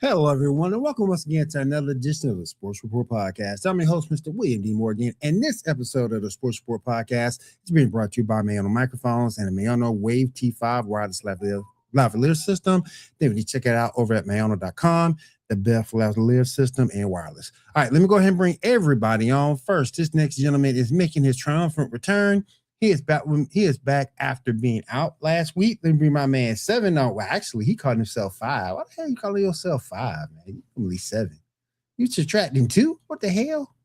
Hello, everyone, and welcome once again to another edition of the Sports Report Podcast. I'm your host, Mr. William D. Morgan, and this episode of the Sports Report Podcast is being brought to you by MAONO microphones and the MAONO Wave T5 wireless lavalier system. Definitely check it out over at MAONO.com, the best lavalier system and wireless. All right, let me go ahead and bring everybody on. First, this next gentleman is making his triumphant return. He is back after being out last week. Let me bring my man 7 on. Well, actually, he called himself 5. What the hell you calling yourself 5, man? You only 7. You subtracting 2? What the hell?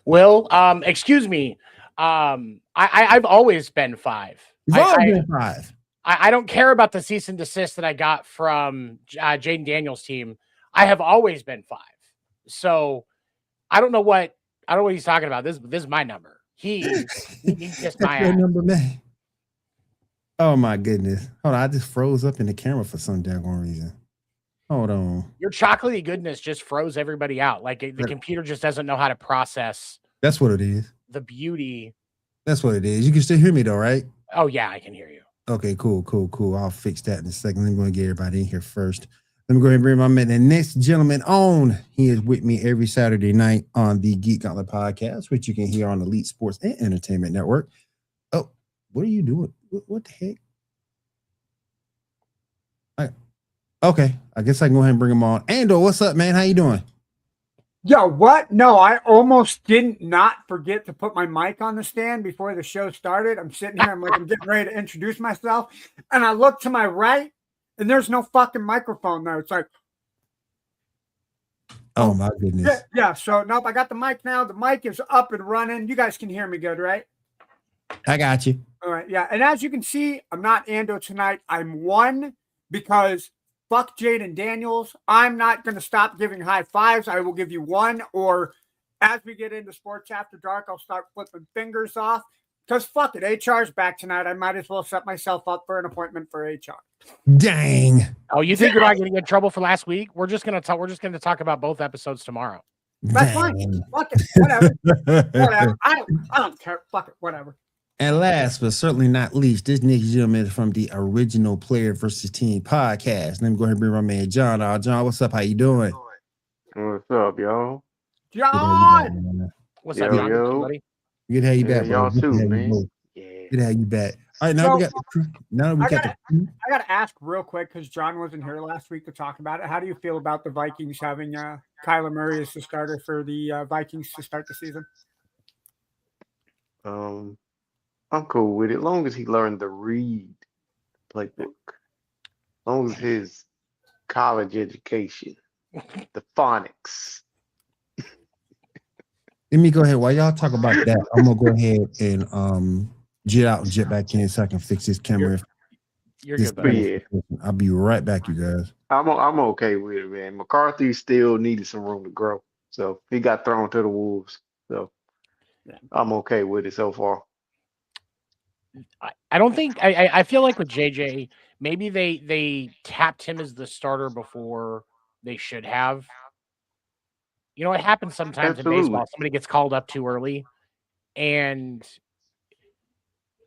Well, excuse me. I've always been 5. You've always been 5. I don't care about the cease and desist that I got from Jaden Daniels' team. I have always been 5. So I don't know what he's talking about. This is my number. He kissed my ass. Number, man. Oh my goodness. Hold on, I just froze up in the camera for some daggone reason. Hold on. Your chocolatey goodness just froze everybody out. Like the computer just doesn't know how to process. That's what it is. The beauty. That's what it is. You can still hear me though, right? Oh yeah, I can hear you. Okay, cool. I'll fix that in a second. I'm going to get everybody in here first. Let me go ahead and bring my man, the next gentleman on. He is with me every Saturday night on the Geek Gauntlet podcast, which you can hear on Elite Sports and Entertainment Network. Oh, what are you doing? What the heck? Okay, I guess I can go ahead and bring him on. Angel, what's up, man? How you doing? Yo, what? No, I almost didn't not forget to put my mic on the stand before the show started. I'm sitting here, I'm getting ready to introduce myself, and I look to my right, and there's no fucking microphone there. It's like, oh my goodness. Yeah. So nope, I got the mic now. The mic is up and running. You guys can hear me good, right? I got you. All right, yeah. And as you can see, I'm not Ando tonight. I'm 1 because fuck Jaden Daniels. I'm not going to stop giving high fives. I will give you 1, or as we get into Sports After Dark, I'll start flipping fingers off. Because fuck it, HR's back tonight. I might as well set myself up for an appointment for HR. Dang. Oh, you think you're not going to get in trouble for last week? We're just going to talk about both episodes tomorrow. That's fine. Fuck it. Whatever. I don't care. Fuck it. Whatever. And last but certainly not least, this next gentleman is from the Original Player versus Team podcast. Let me go ahead and bring my man John. John, what's up? How you doing? What's up, y'all? John! What's up, John? Buddy? Good to have you back, y'all bro. too, man. Good to have you back. All right, now I got to ask real quick because John wasn't here last week to talk about it. How do you feel about the Vikings having Kyler Murray as the starter for the Vikings to start the season? I'm cool with it, as long as he learned to read playbook. As long as his college education, the phonics. Let me go ahead. While y'all talk about that, I'm gonna go ahead and jet out and jet back in so I can fix this camera. You're good, buddy. I'll be right back, you guys. I'm okay with it, man. McCarthy still needed some room to grow, so he got thrown to the wolves. So I'm okay with it so far. I don't think I feel like with JJ, maybe they tapped him as the starter before they should have. You know, it happens sometimes in baseball. Somebody gets called up too early, and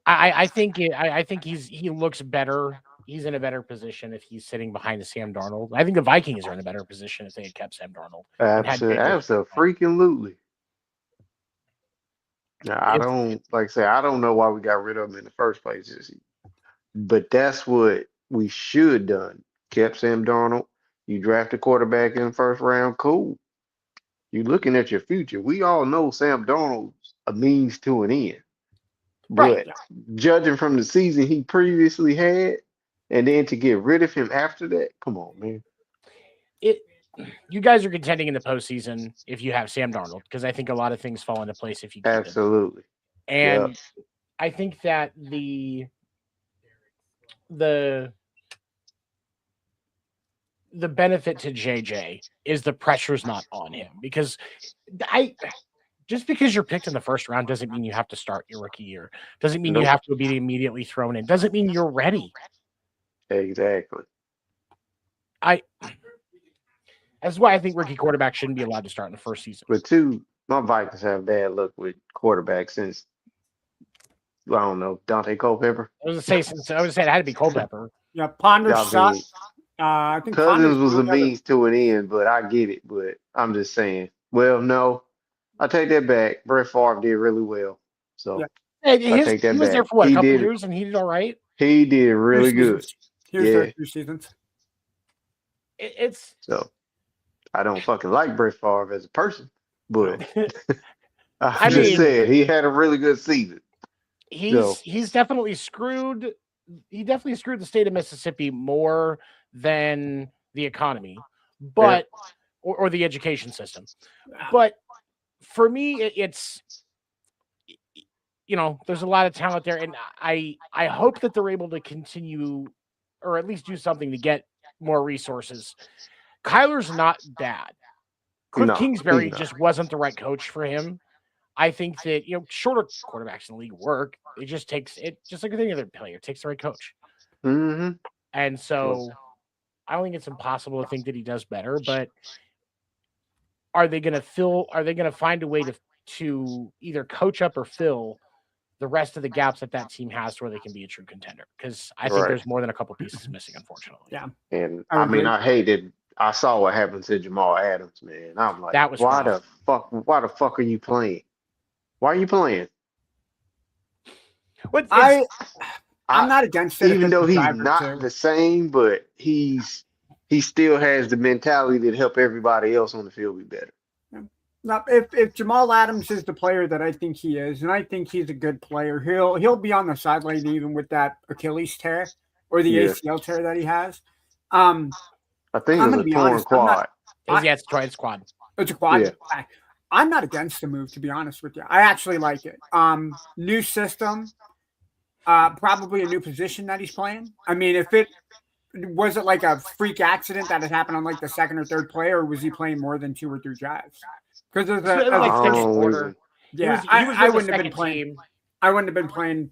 I think he looks better. He's in a better position if he's sitting behind Sam Darnold. I think the Vikings are in a better position if they had kept Sam Darnold. Absolutely. I don't I don't know why we got rid of him in the first place. But that's what we should done. Kept Sam Darnold. You draft a quarterback in the first round, cool. You're looking at your future. We all know Sam Darnold's a means to an end. But judging from the season he previously had, and then to get rid of him after that, come on, man. you guys are contending in the postseason if you have Sam Darnold, because I think a lot of things fall into place if you keep him. Absolutely. And I think that the benefit to JJ is the pressure's not on him, because just because you're picked in the first round doesn't mean you have to start your rookie year. Doesn't mean you have to be immediately thrown in. Doesn't mean you're ready. Exactly. That's why I think rookie quarterbacks shouldn't be allowed to start in the first season. But my Vikings have bad luck with quarterbacks since, I don't know, Dante Culpepper. I was going to say it had to be Culpepper. Yeah, Ponder I shot. mean, I think Cousins was a Ponder's means to an end, but I get it. But I'm just saying. Well, no, I take that back. Brett Favre did really well, so I take that he was back. there for what, a He couple did- years, and he did all right. He did really good. He was there 2 seasons. It's So I don't fucking like Brett Favre as a person, but I I just mean- said he had a really good season. he's definitely screwed. He definitely screwed the state of Mississippi more than the economy, but or the education system. But for me, it's there's a lot of talent there, and I hope that they're able to continue, or at least do something to get more resources. Kyler's not bad. Cliff No, Kingsbury he's not. just wasn't the right coach for him. I think that shorter quarterbacks in the league work. It just takes just like with any other player, it takes the right coach. Mm-hmm. And so I don't think it's impossible to think that he does better, but are they going to find a way to either coach up or fill the rest of the gaps that team has to where they can be a true contender? Because I think there's more than a couple pieces missing, unfortunately. Yeah. And I I mean, agree. I hated. I saw what happened to Jamal Adams, man. I'm like, That was why rough. the fuck are you playing? Why are you playing? But I'm not against it. Even if though it's he's driver not too. the same, but he still has the mentality that help everybody else on the field be better. Now, if Jamal Adams is the player that I think he is, and I think he's a good player, he'll be on the sideline even with that Achilles tear or the ACL tear that he has. I think I'm it gonna was a be torn honest, I'm quad. not- it's quad. It's a quad. Yeah. I'm not against the move, to be honest with you. I actually like it. New system, probably a new position that he's playing. I mean, was it like a freak accident that had happened on like the second or third play, or was he playing more than 2 or 3 drives? Because there's Like second quarter. yeah, He was I with the wouldn't have been second playing. team. I wouldn't have been playing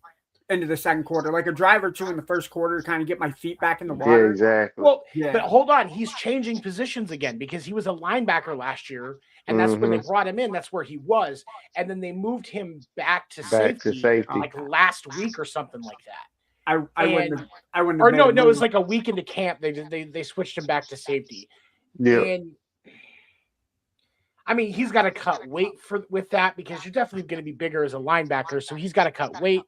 into the second quarter, like a drive or 2 in the first quarter to kind of get my feet back in the water. Yeah, exactly. Well, Yeah. but hold on, he's changing positions again because he was a linebacker last year, and that's when they brought him in. That's where he was, and then they moved him back to safety like last week or something like that. I wouldn't have. Or no, it was like a week into camp. They switched him back to safety. Yeah. And I mean, he's got to cut weight with that because you're definitely going to be bigger as a linebacker. So he's got to cut weight.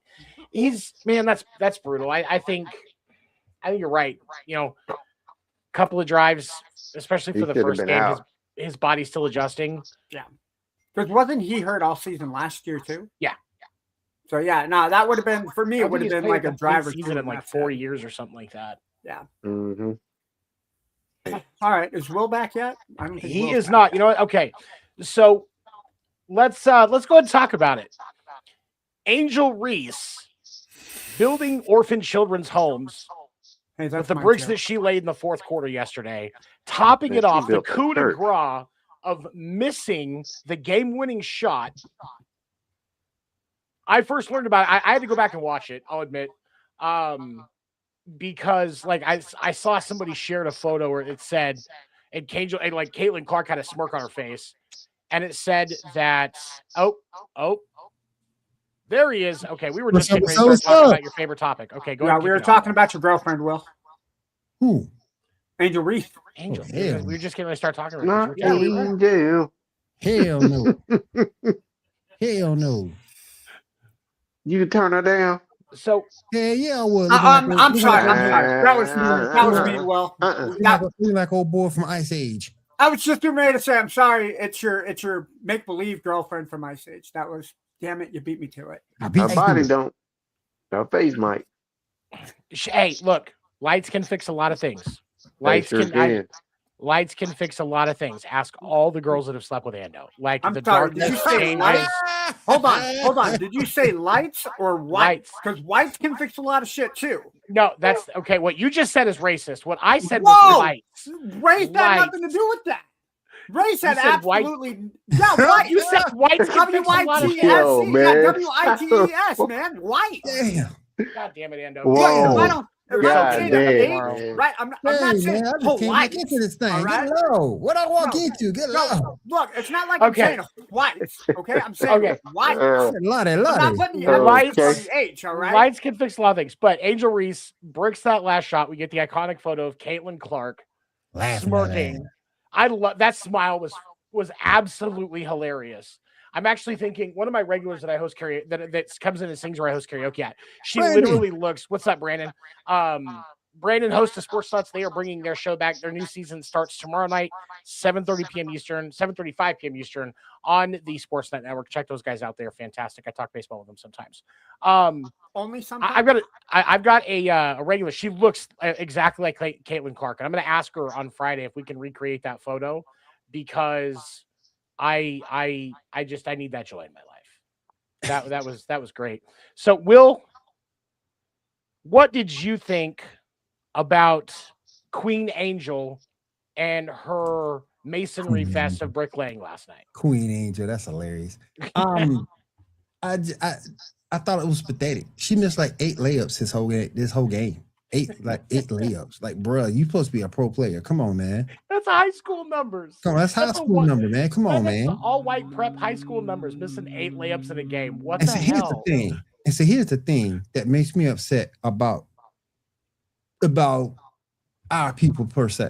That's brutal. I think you're right. Couple of drives, especially for the first game, his body's still adjusting. Yeah. Because wasn't he hurt all season last year too? Yeah. So yeah, no, that would have been for me. It would have been like a driver season in like 4 years or something like that. Yeah. Mm-hmm. All right, is Will back yet? I don't think He Will's is back. not. You know what? Okay, so let's go ahead and talk about it. Angel Reese building orphan children's homes Hey, with that's the mine, bricks too. that she laid in the fourth quarter yesterday, topping Man, it she off the built a coup de church. grace of missing the game-winning shot. I first learned about it. I had to go back and watch it, I'll admit. Because like I saw somebody shared a photo where it said, and Caitlin Clark had a smirk on her face, and it said that there he is. Okay, we were just getting ready to start talking about your favorite topic. Okay, go Yeah, ahead. we were talking about your girlfriend, Will. Who? Angel Reese. Angel. Oh, hell. We were just getting ready to start talking about Not this. We were- Angel. Hell no. Hell no. You can turn her down. So Yeah, yeah, I was. I'm sorry. That was me, Will. Looking like old boy from Ice Age. I was just getting ready to say, I'm sorry. It's your make believe girlfriend from Ice Age. That was, damn it, you beat me to it. I beat Her you. body don't. Her face might. hey, look, lights can fix a lot of things. Lights They sure can. Lights can fix a lot of things. Ask all the girls that have slept with Ando. Like I'm the sorry, did darkness you say changes. lights? Hold on. Did you say lights or whites? Lights. Because whites can fix a lot of shit too. No, that's okay. What you just said is racist. What I said Whoa! was lights. Race had nothing to do with that. Race had said white- absolutely white. You said whites can fix a lot of shit. Yo, man. W-I-T-E-S, man. White. Damn. God damn it, Ando. Whoa. I don't. If You're I so don't God say good. the damn, age, man. right? I'm not Hey, saying man, I whole just came whites. back into this thing. all right? Get low. What I walk No. into? Get low. No, look, it's not like Okay. I'm saying whites. Okay, I'm saying Okay. whites. Lottie. I'm not putting the Lights- on the H. All right. Lights can fix a lot of things. But Angel Reese bricks that last shot. We get the iconic photo of Caitlin Clark smirking. I love that smile was absolutely hilarious. I'm actually thinking one of my regulars that I host karaoke that comes in and sings where I host karaoke at. She Brandon. literally looks. What's up, Brandon? Brandon hosts the Sports Nuts. They are bringing their show back. Their new season starts tomorrow night, 7:30 p.m. Eastern, 7:35 p.m. Eastern on the Sportsnet Network. Check those guys out. They're fantastic. I talk baseball with them sometimes. Only sometimes. I've got a regular. She looks exactly like Caitlin Clark, and I'm going to ask her on Friday if we can recreate that photo because I need that joy in my life. That was great. So, Will, what did you think about Queen Angel and her masonry fest of bricklaying last night? Queen Angel, that's hilarious. I thought it was pathetic. She missed like 8 layups this whole game. 8 layups. Like, bro, you supposed to be a pro player. Come on, man. That's high school numbers. Come on, that's high school number, man. Come on, man. All white prep high school numbers, missing 8 layups in a game. What And the so hell? here's the thing that makes me upset about our people per se.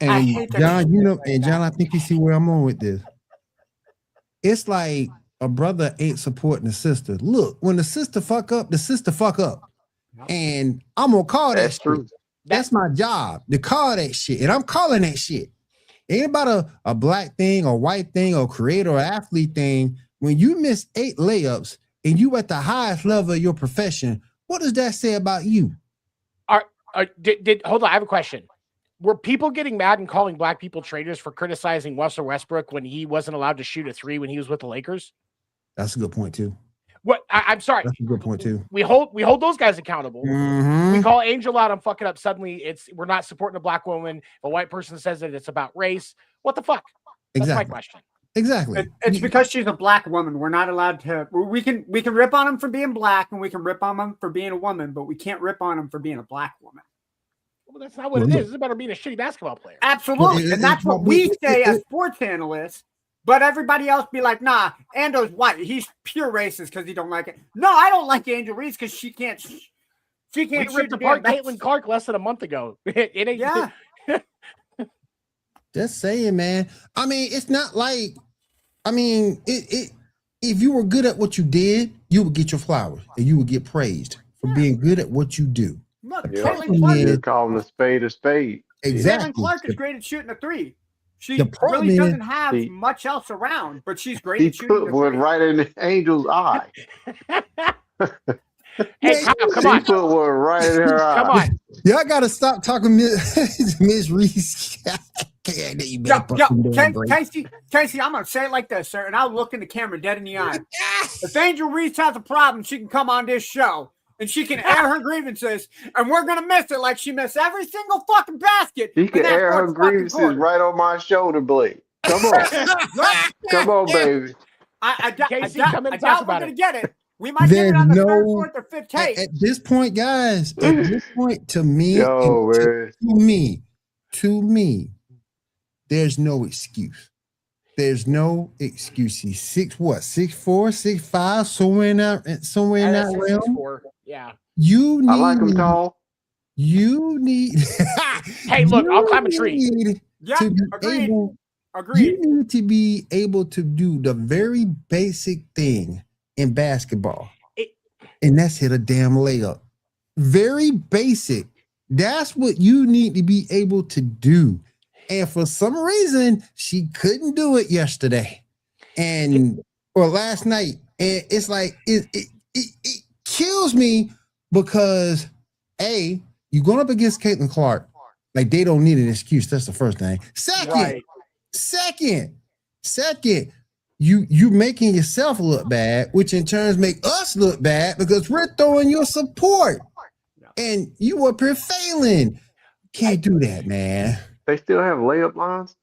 And John, I think you see where I'm on with this. It's like a brother ain't supporting the sister. Look, when the sister fuck up, the sister fuck up. And I'm gonna call that That's shit. true. That's my job to call that shit. And I'm calling that shit. It ain't about a black thing or white thing or creator or athlete thing. When you miss 8 layups and you at the highest level of your profession, what does that say about you? Hold on, I have a question. Were people getting mad and calling black people traitors for criticizing Russell Westbrook when he wasn't allowed to shoot a 3 when he was with the Lakers? That's a good point too. What? I'm sorry. That's a good point too. We hold those guys accountable. Mm-hmm. We call Angel out on fucking up. Suddenly, we're not supporting a black woman. If a white person says that it's about race, what the fuck? That's my question. Exactly. It's because she's a black woman. We're not allowed to. We can rip on them for being black, and we can rip on them for being a woman, but we can't rip on them for being a black woman. Well, that's not what it is. It's about her being a shitty basketball player. Absolutely, and that's what we say as sports analysts. But everybody else be like, nah, Ando's white. He's pure racist because he don't like it. No, I don't like Angel Reese because she can't. She can't We ripped apart Caitlin Clark less than a month ago. It ain't. Yeah. Just saying, man. I mean, it's not like. I mean, if you were good at what you did, you would get your flowers and you would get praised for being good at what you do. Look, Yeah. Caitlin Clark, You're calling a spade a spade. Exactly. Caitlin Clark is great at shooting a 3. She The problem really is- doesn't have much else around, but she's great He at shooting put a one 3. right in the Angel's eye. Hey, Kyle, come He on. put one right in her eye. Come on. Y'all gotta stop talking Miss Reese. You better Yo, fucking do it, bro. Casey, I'm gonna say it like this, sir, and I'll look in the camera dead in the eye. If Angel Reese has a problem, she can come on this show and she can air her grievances, and we're gonna miss it like she missed every single fucking basket. He in can that air her fourth fucking grievances quarter. right on my shoulder blade. Come on. Come on, baby. I doubt Casey, we're come in and talk gonna about it. get it. We might get it on the third, fourth, or fifth tape. At this point, guys, at this point, to me, Yo, man. to me, there's no excuse. There's no excuse. He's 6'4", 6'5", somewhere in that realm. 6'4". Yeah. You need. I like him tall. You need. Hey, look, I'll climb a tree. Yeah, to be agreed. able, Agreed. you need to be able to do the very basic thing in basketball, and that's hit a damn layup. Very basic. That's what you need to be able to do. And for some reason, she couldn't do it yesterday, or last night. And it's like it kills me because you're going up against Caitlin Clark, Like they don't need an excuse. That's the first thing. Right. Second, you making yourself look bad, which in turn make us look bad because we're throwing your support, and you up here failing. Can't do that, man. They still have layup lines.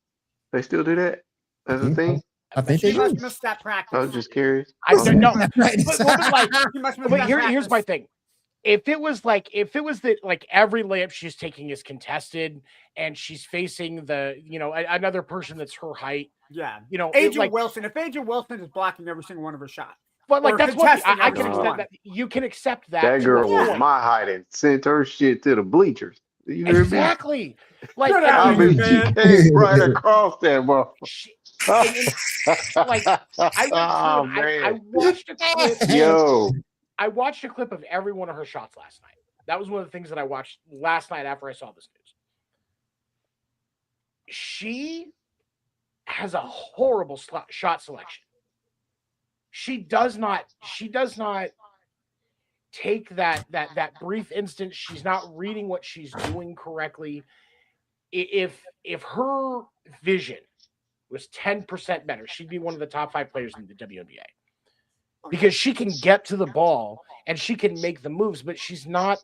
They still do that as a thing. I think She they must do. miss that practice. I was just curious. I don't know. Right. But like, She must miss but that here's my practice. thing. If it was that like every layup she's taking is contested and she's facing the, another person that's her height, Angel Wilson. If Angel Wilson is blocking every single one of her shots, but like or that's what contesting I every can single accept one. that. You can accept that. That to girl a was point. my height and sent her shit to the bleachers. You hear me? Exactly. Like Get and out I of here, mean, she man. came right across that motherfucker. like I went through and I watched a clip. Yo, I watched a clip of every one of her shots last night. That was one of the things that I watched last night after I saw this news. She has a horrible shot selection. She does not take that brief instant. She's not reading what she's doing correctly. If her vision was 10% better, she'd be one of the top 5 players in the WNBA. Because she can get to the ball and she can make the moves, but she's not.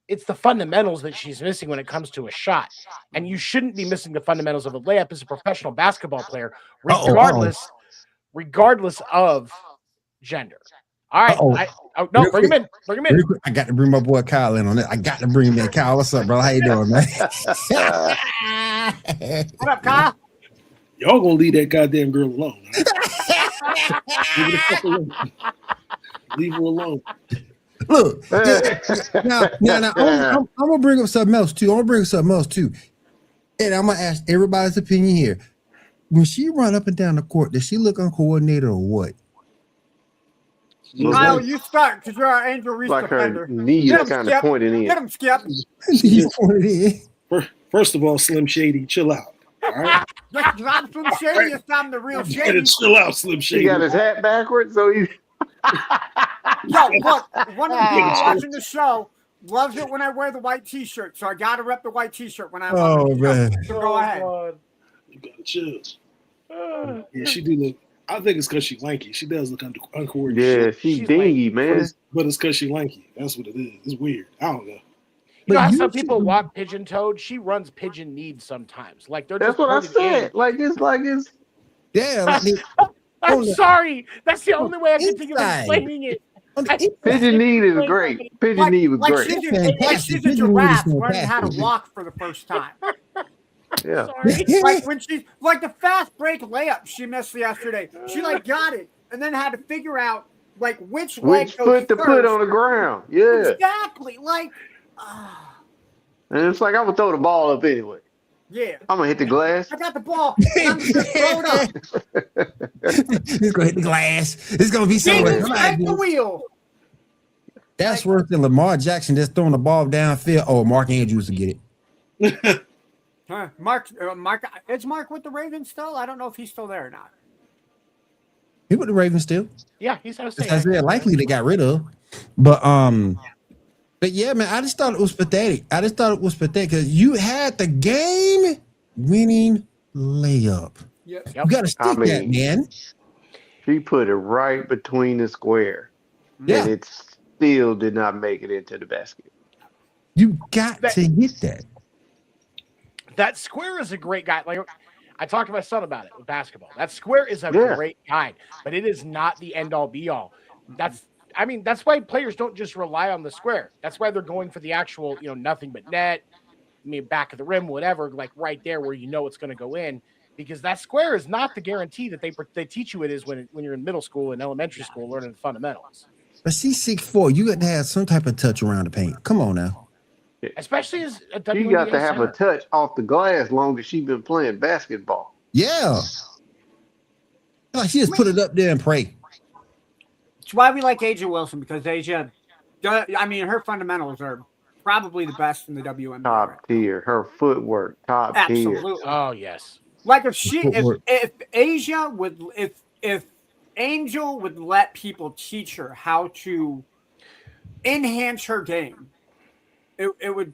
It's the fundamentals that she's missing when it comes to a shot. And you shouldn't be missing the fundamentals of a layup as a professional basketball player, regardless of gender. All right. Bring him in. Bring him in. I got to bring my boy Kyle in on it. I got to bring him in. Kyle, what's up, bro? How you doing, man? What up, Kyle? Y'all gonna leave that goddamn girl alone. Right? Leave her the fuck alone. Leave her alone. Look, now I'm gonna bring up something else too. And I'm gonna ask everybody's opinion here. When she run up and down the court, does she look uncoordinated or what? Kyle, you start because you're our Angel Reese like defender. her knees kind of pointed in. Get him, Skip. First of all, Slim Shady, chill out. All right. Just drop Slim Shady. It's time the real You Shady. gotta chill out, Slim Shady. He got his hat backwards, so he. Yo, look, one of the people watching the show loves it when I wear the white T-shirt, so I gotta rep the white T-shirt when I'm on the show. Man. So go ahead. You gotta chill. Yeah, she do look. I think it's because she's lanky. She does look uncoordinated. Yeah, she's dingy, man. But it's because she's lanky. That's what it is. It's weird. I don't know. You know how some people walk pigeon-toed? She runs pigeon-kneed sometimes. Like they're That's just what I putting it in. said. Like it's. Yeah. I'm sorry. That's the only way I can think of Inside. explaining it. Pigeon need is great. Pigeon need was great. She's a giraffe learning how to walk for the first time. Yeah. Sorry. Like when she, like the fast break layup she missed yesterday. She like got it and then had to figure out like which leg Which goes foot to first. put on the ground. Yeah. Exactly. Like, And it's like I'm gonna throw the ball up anyway. yeah. I'm gonna hit the glass. I got the ball. I'm just gonna throw it up. It's gonna hit the glass. It's gonna be somewhere. Jesus, take the wheel. That's worse than Lamar Jackson just throwing the ball downfield. Oh, Mark Andrews will get it. Huh. Mark, is Mark with the Ravens still? I don't know if he's still there or not. He with the Ravens still. Yeah, he's out of state. Isaiah likely they got rid of. But yeah, man, I just thought it was pathetic. Because you had the game winning layup. Yep. You gotta stick that, man. She put it right between the square. Yeah. And it still did not make it into the basket. You got to hit that. That square is a great guy. Like I talked to my son about it with basketball. That square is a great guide, but it is not the end all be all. That's why players don't just rely on the square. That's why they're going for the actual, nothing but net, back of the rim, whatever, like right there where it's going to go in, because that square is not the guarantee that they teach you it is when you're in middle school and elementary school learning the fundamentals. But she's 6'4". You got to have some type of touch around the paint. Come on now. Especially as a You WNBA got to have center. a touch off the glass long as she's been playing basketball. Yeah. Like she just put it up there and pray. It's why we like Asia Wilson, because Asia, her fundamentals are probably the best in the WNBA. Top tier. Her footwork, top Absolutely. tier. Oh yes. Like if Angel would let people teach her how to enhance her game, it would.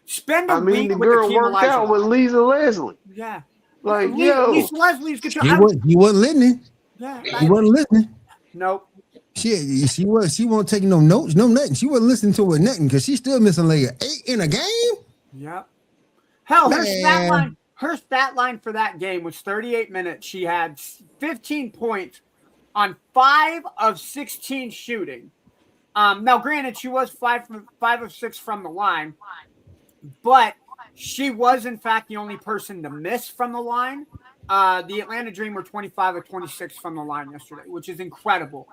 Spend a I mean, week the with the girl team worked out with Lisa Leslie. Yeah. Like, Lisa Leslie's good. He wasn't listening. Yeah. He wasn't listening. Nope. She wasn't taking no notes, no nothing. She wasn't listening to it nothing because she's still missing like 8 in a game. Yeah. Hell, Man. her stat line for that game was 38 minutes. She had 15 points on 5 of 16 shooting. Now, granted, she was 5 of 6 from the line, but she was in fact the only person to miss from the line. The Atlanta Dream were 25 of 26 from the line yesterday, which is incredible.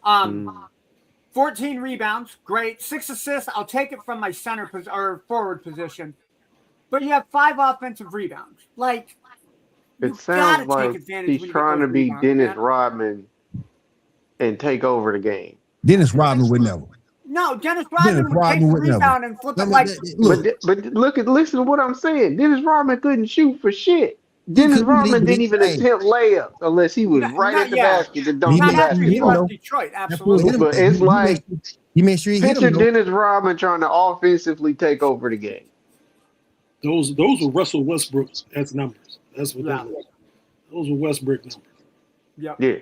14 rebounds, great. 6 assists. I'll take it from my center or forward position. But you have 5 offensive rebounds. Like, It sounds like he's trying to be Dennis Rodman and take over the game. Dennis Rodman would never. No, Dennis Rodman would take the rebound and flip it like. But listen to what I'm saying. Dennis Rodman couldn't shoot for shit. Dennis Rodman didn't even attempt layups unless he was right at the basket to dunk the basketball. Detroit, absolutely. But it's like he made sure he hit picture him. Dennis Rodman trying to offensively take over the game. Those were Russell Westbrook as numbers. That's what those were Westbrook numbers. Yep. Yeah.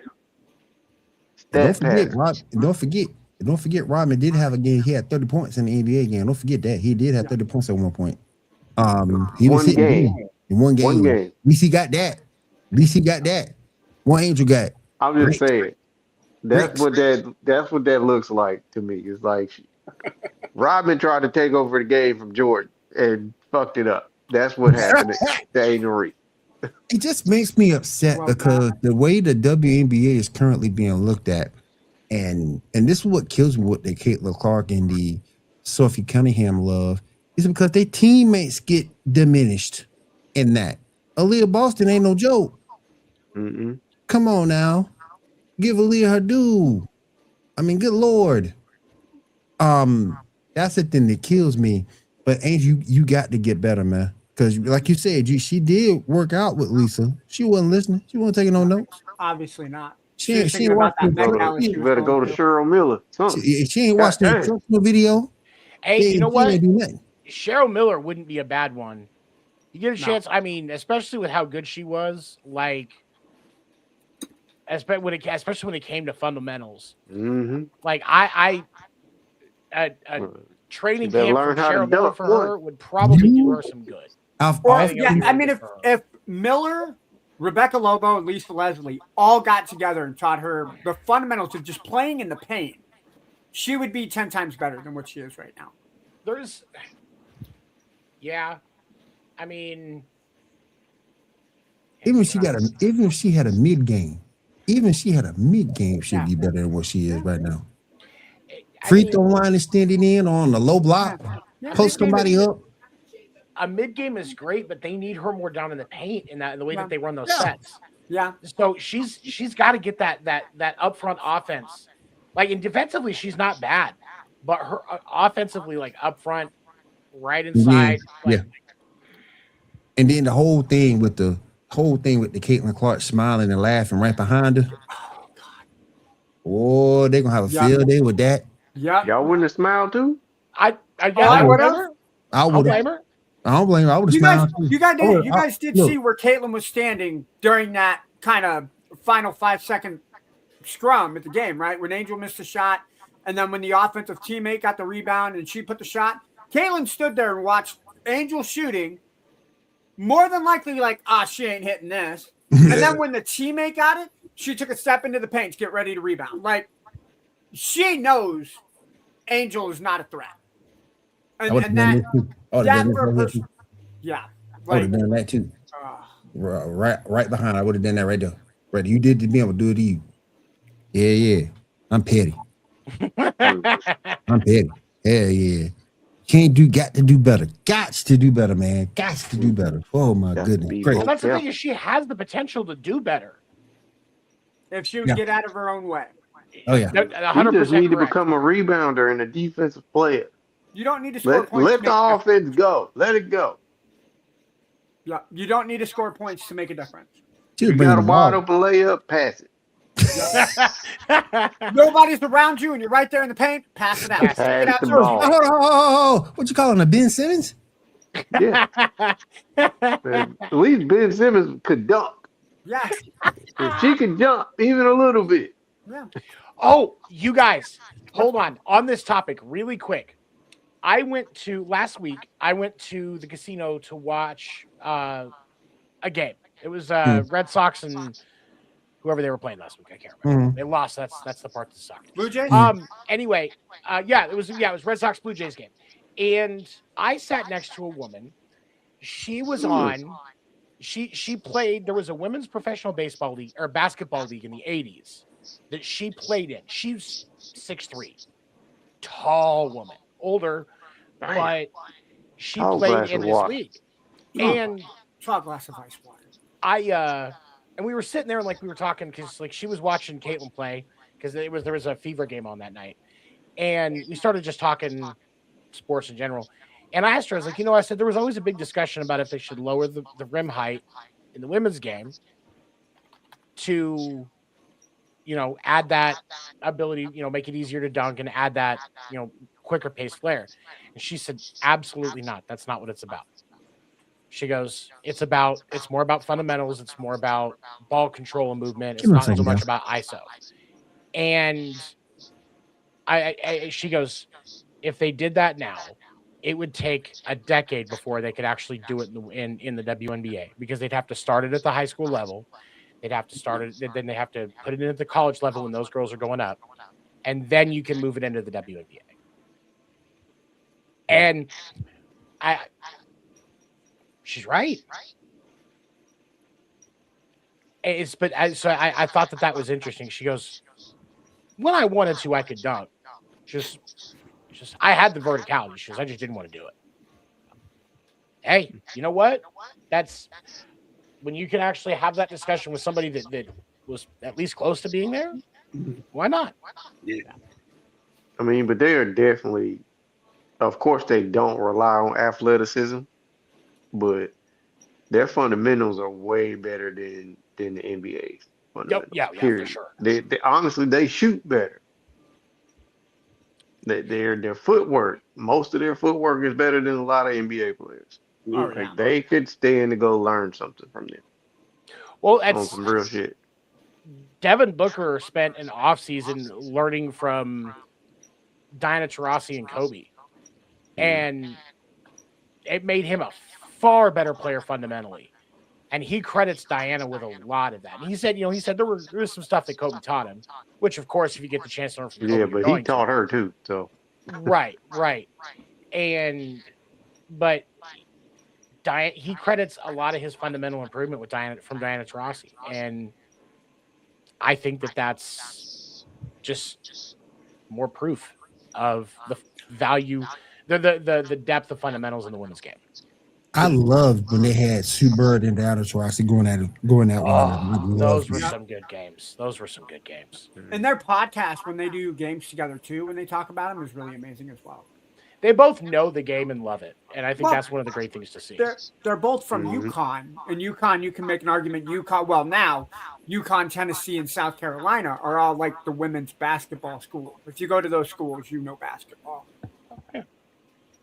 Don't forget, Rodman did have a game. He had 30 points in the NBA game. Don't forget that. He did have 30 points at one point. He was hitting in one game. At least he got that. One Angel got. I'm just saying. That's what that looks like to me. It's like Rodman tried to take over the game from Jordan and fucked it up. That's what happened to Angel Reese. It just makes me upset because the way the WNBA is currently being looked at, and this is what kills me with the Caitlin Clark and the Sophie Cunningham love, is because their teammates get diminished in that. Aaliyah Boston ain't no joke. Mm-mm. Come on now. Give Aaliyah her due. I mean, good Lord. That's the thing that kills me. But Angel, you got to get better, man. Because like you said, she did work out with Lisa. She wasn't listening. She wasn't taking no notes. Obviously not. She ain't watching. You better go to Cheryl Miller. She ain't watched the instructional video. Hey, you know what? Cheryl Miller wouldn't be a bad one. You get a chance. I mean, especially with how good she was, like, especially when it came to fundamentals. Mm-hmm. Like, a training camp for Cheryl Miller for her would probably do her some good. I mean, if Miller, Rebecca Lobo, and Lisa Leslie all got together and taught her the fundamentals of just playing in the paint, she would be 10 times better than what she is right now. I mean, even if she had a mid game, she'd be better than what she is right now. Free throw line extended in on the low block, post somebody up. A mid game is great, but they need her more down in the paint in the way that they run those sets. Yeah. So she's got to get that upfront offense. Like, and defensively, she's not bad, but her offensively, like upfront, right inside. Yeah. And then the whole thing with the Caitlin Clark smiling and laughing right behind her. Oh God. Oh, they're gonna have a field day with that. Yeah. Y'all wouldn't have smiled too? I would have. I would blame her. I don't blame her. I would have smiled. You guys did see where Caitlin was standing during that kind of final 5-second scrum at the game, right? When Angel missed a shot, and then when the offensive teammate got the rebound and she put the shot, Caitlin stood there and watched Angel shooting, more than likely like, she ain't hitting this. And then when the teammate got it, she took a step into the paint to get ready to rebound. Like, she knows Angel is not a threat. And that for a person, yeah. I would have done that too. Right behind. I would have done that right there. Right, you did to me, I'm gonna do it to you. Yeah. I'm petty. I'm petty. Yeah. Got to do better. Gots to do better, man. Gots to do better. Oh my goodness. Well, that's the thing is she has the potential to do better if she would get out of her own way. Oh yeah. 100% you just need correct. to become a rebounder and a defensive player. You don't need to score points. Let the offense go. Let it go. Yeah, you don't need to score points to make a difference. You got a wide open layup, pass it. Nobody's around you and you're right there in the paint, pass it out. Pass the ball. Oh, what you calling a Ben Simmons? Yeah, man. At least Ben Simmons could dunk. Yes. If she could jump even a little bit. Yeah. Oh, you guys, hold on this topic really quick. Last week, I went to the casino to watch a game. It was Red Sox and whoever they were playing last week. I can't remember. They lost. That's the part that sucked. Blue Jays? Anyway, it was Red Sox Blue Jays game. And I sat next to a woman. She was on. She played. There was a women's professional baseball league or basketball league in the 80s that she played in. She's 6'3", tall woman, older, but she played in this league. And tall glass of ice water. And we were sitting there and like we were talking because like she was watching Caitlin play because there was a Fever game on that night, and we started just talking sports in general. And I asked her, I was like, I said there was always a big discussion about if they should lower the rim height in the women's game to, add that ability, make it easier to dunk and add that, quicker pace flair. And she said, absolutely not. That's not what it's about. She goes, it's more about fundamentals. It's more about ball control and movement. It's not so much about ISO. And she goes, if they did that now, it would take a decade before they could actually do it in the WNBA because they'd have to start it at the high school level. They'd have to start it. Then they have to put it in at the college level when those girls are going up. And then you can move it into the WNBA. And she's right. I thought that was interesting. She goes, when I wanted to, I could dunk. Just I had the verticality. She goes, I just didn't want to do it. Hey, you know what? That's when you can actually have that discussion with somebody that was at least close to being there. Why not? Yeah. I mean, but they are definitely, of course, they don't rely on athleticism, but their fundamentals are way better than the NBA's. Yeah, for sure. They honestly, they shoot better. Their footwork, most of their footwork is better than a lot of NBA players. They could stand to go learn something from them. Well, on some real shit. Devin Booker spent an offseason learning from Diana Taurasi and Kobe. And it made him a far better player fundamentally. And he credits Diana with a lot of that. And he said there was some stuff that Kobe taught him, which of course, if you get the chance to learn from Kobe, yeah, but he taught her too. So right. But he credits a lot of his fundamental improvement with Diana Taurasi, and I think that's just more proof of the value, the depth of fundamentals in the women's game. I loved when they had Sue Bird and Diana Taurasi going at those were some good games. And their podcast, when they do games together too, when they talk about them, is really amazing as well. They both know the game and love it, and I think that's one of the great things to see. They're both from UConn, and UConn, you can make an argument. UConn, Tennessee, and South Carolina are all like the women's basketball schools. If you go to those schools, you know basketball. Yeah.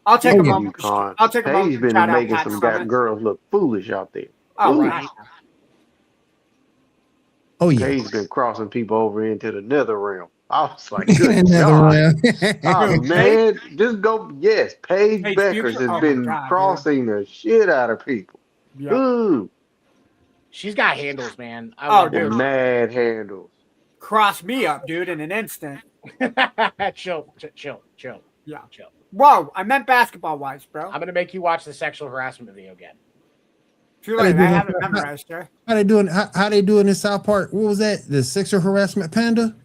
I'll take a moment. I'll take a moment. He's been making some girls look foolish out there. Oh, right. Oh yeah. He's been crossing people over into the nether realm. I was like, good God. Oh, man, just go. Yes, Paige Beckers has been crossing the shit out of people. Yep. Ooh. She's got handles, man. Dude. Mad handles. Cross me up, dude, in an instant. Chill. Yeah. Chill. Whoa, I meant basketball-wise, bro. I'm going to make you watch the sexual harassment video again. Too late. I haven't memorized her. How they doing? How they doing in South Park? What was that? The sexual harassment panda?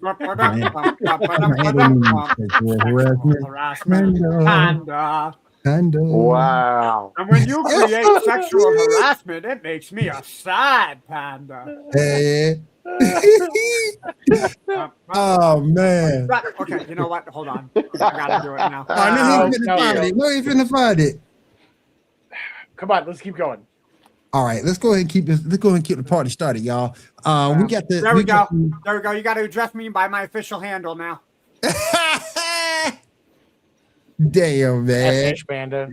Panda. Wow. And when you create sexual harassment, it makes me a sad panda. Hey. Oh man. Okay, you know what? Hold on. I gotta do it now. He's finna find it. Come on, let's keep going. All right, let's go ahead and keep this. Let's go ahead and keep the party started, y'all. We got the. There we go. There we go. You got to address me by my official handle now. Damn, man. SH Panda.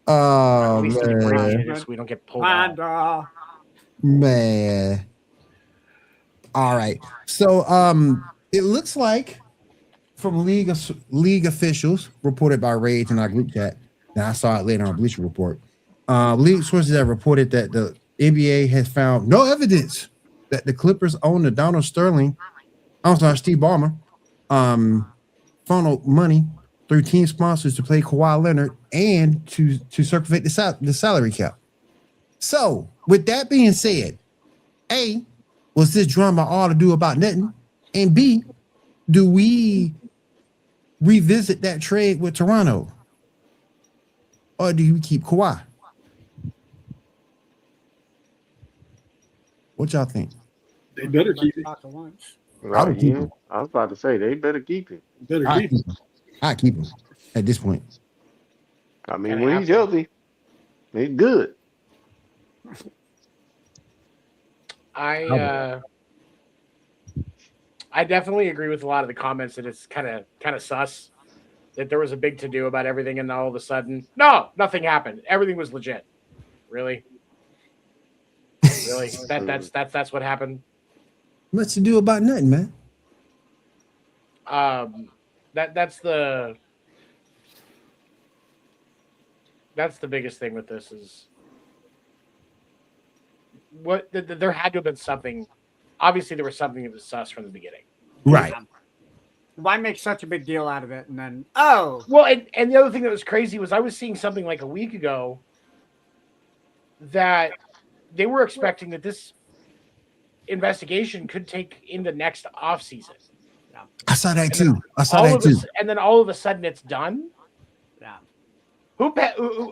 Oh At least he appreciated man, it so we don't get pulled out. Panda. man. All right. So it looks like from league officials reported by Rage in our group chat. And I saw it later on Bleacher Report. League sources have reported that the NBA has found no evidence that the Clippers own the Donald Sterling, Steve Ballmer, funneled money through team sponsors to play Kawhi Leonard and to circumvent the salary cap. So, with that being said, A, was this drama all to do about nothing? And B, do we revisit that trade with Toronto? Or do you keep Kawhi? What y'all think? They better keep it. Talk at once. I would keep him. I was about to say they better keep him. Better I keep it. keep him. I keep him at this point. I mean, Kinda when have he's to. healthy, he's good. I definitely agree with a lot of the comments that it's kind of sus that there was a big to do about everything and all of a sudden, no, nothing happened. Everything was legit. Really? Really? That's what happened. Much to do about nothing, man. That's the biggest thing with this is what there had to have been something. Obviously, there was something that was sus from the beginning. Right. Why make such a big deal out of it? And then, oh, Well, and the other thing that was crazy was I was seeing something like a week ago that they were expecting that this investigation could take into next off season. I saw that too. And then all of a sudden it's done. yeah.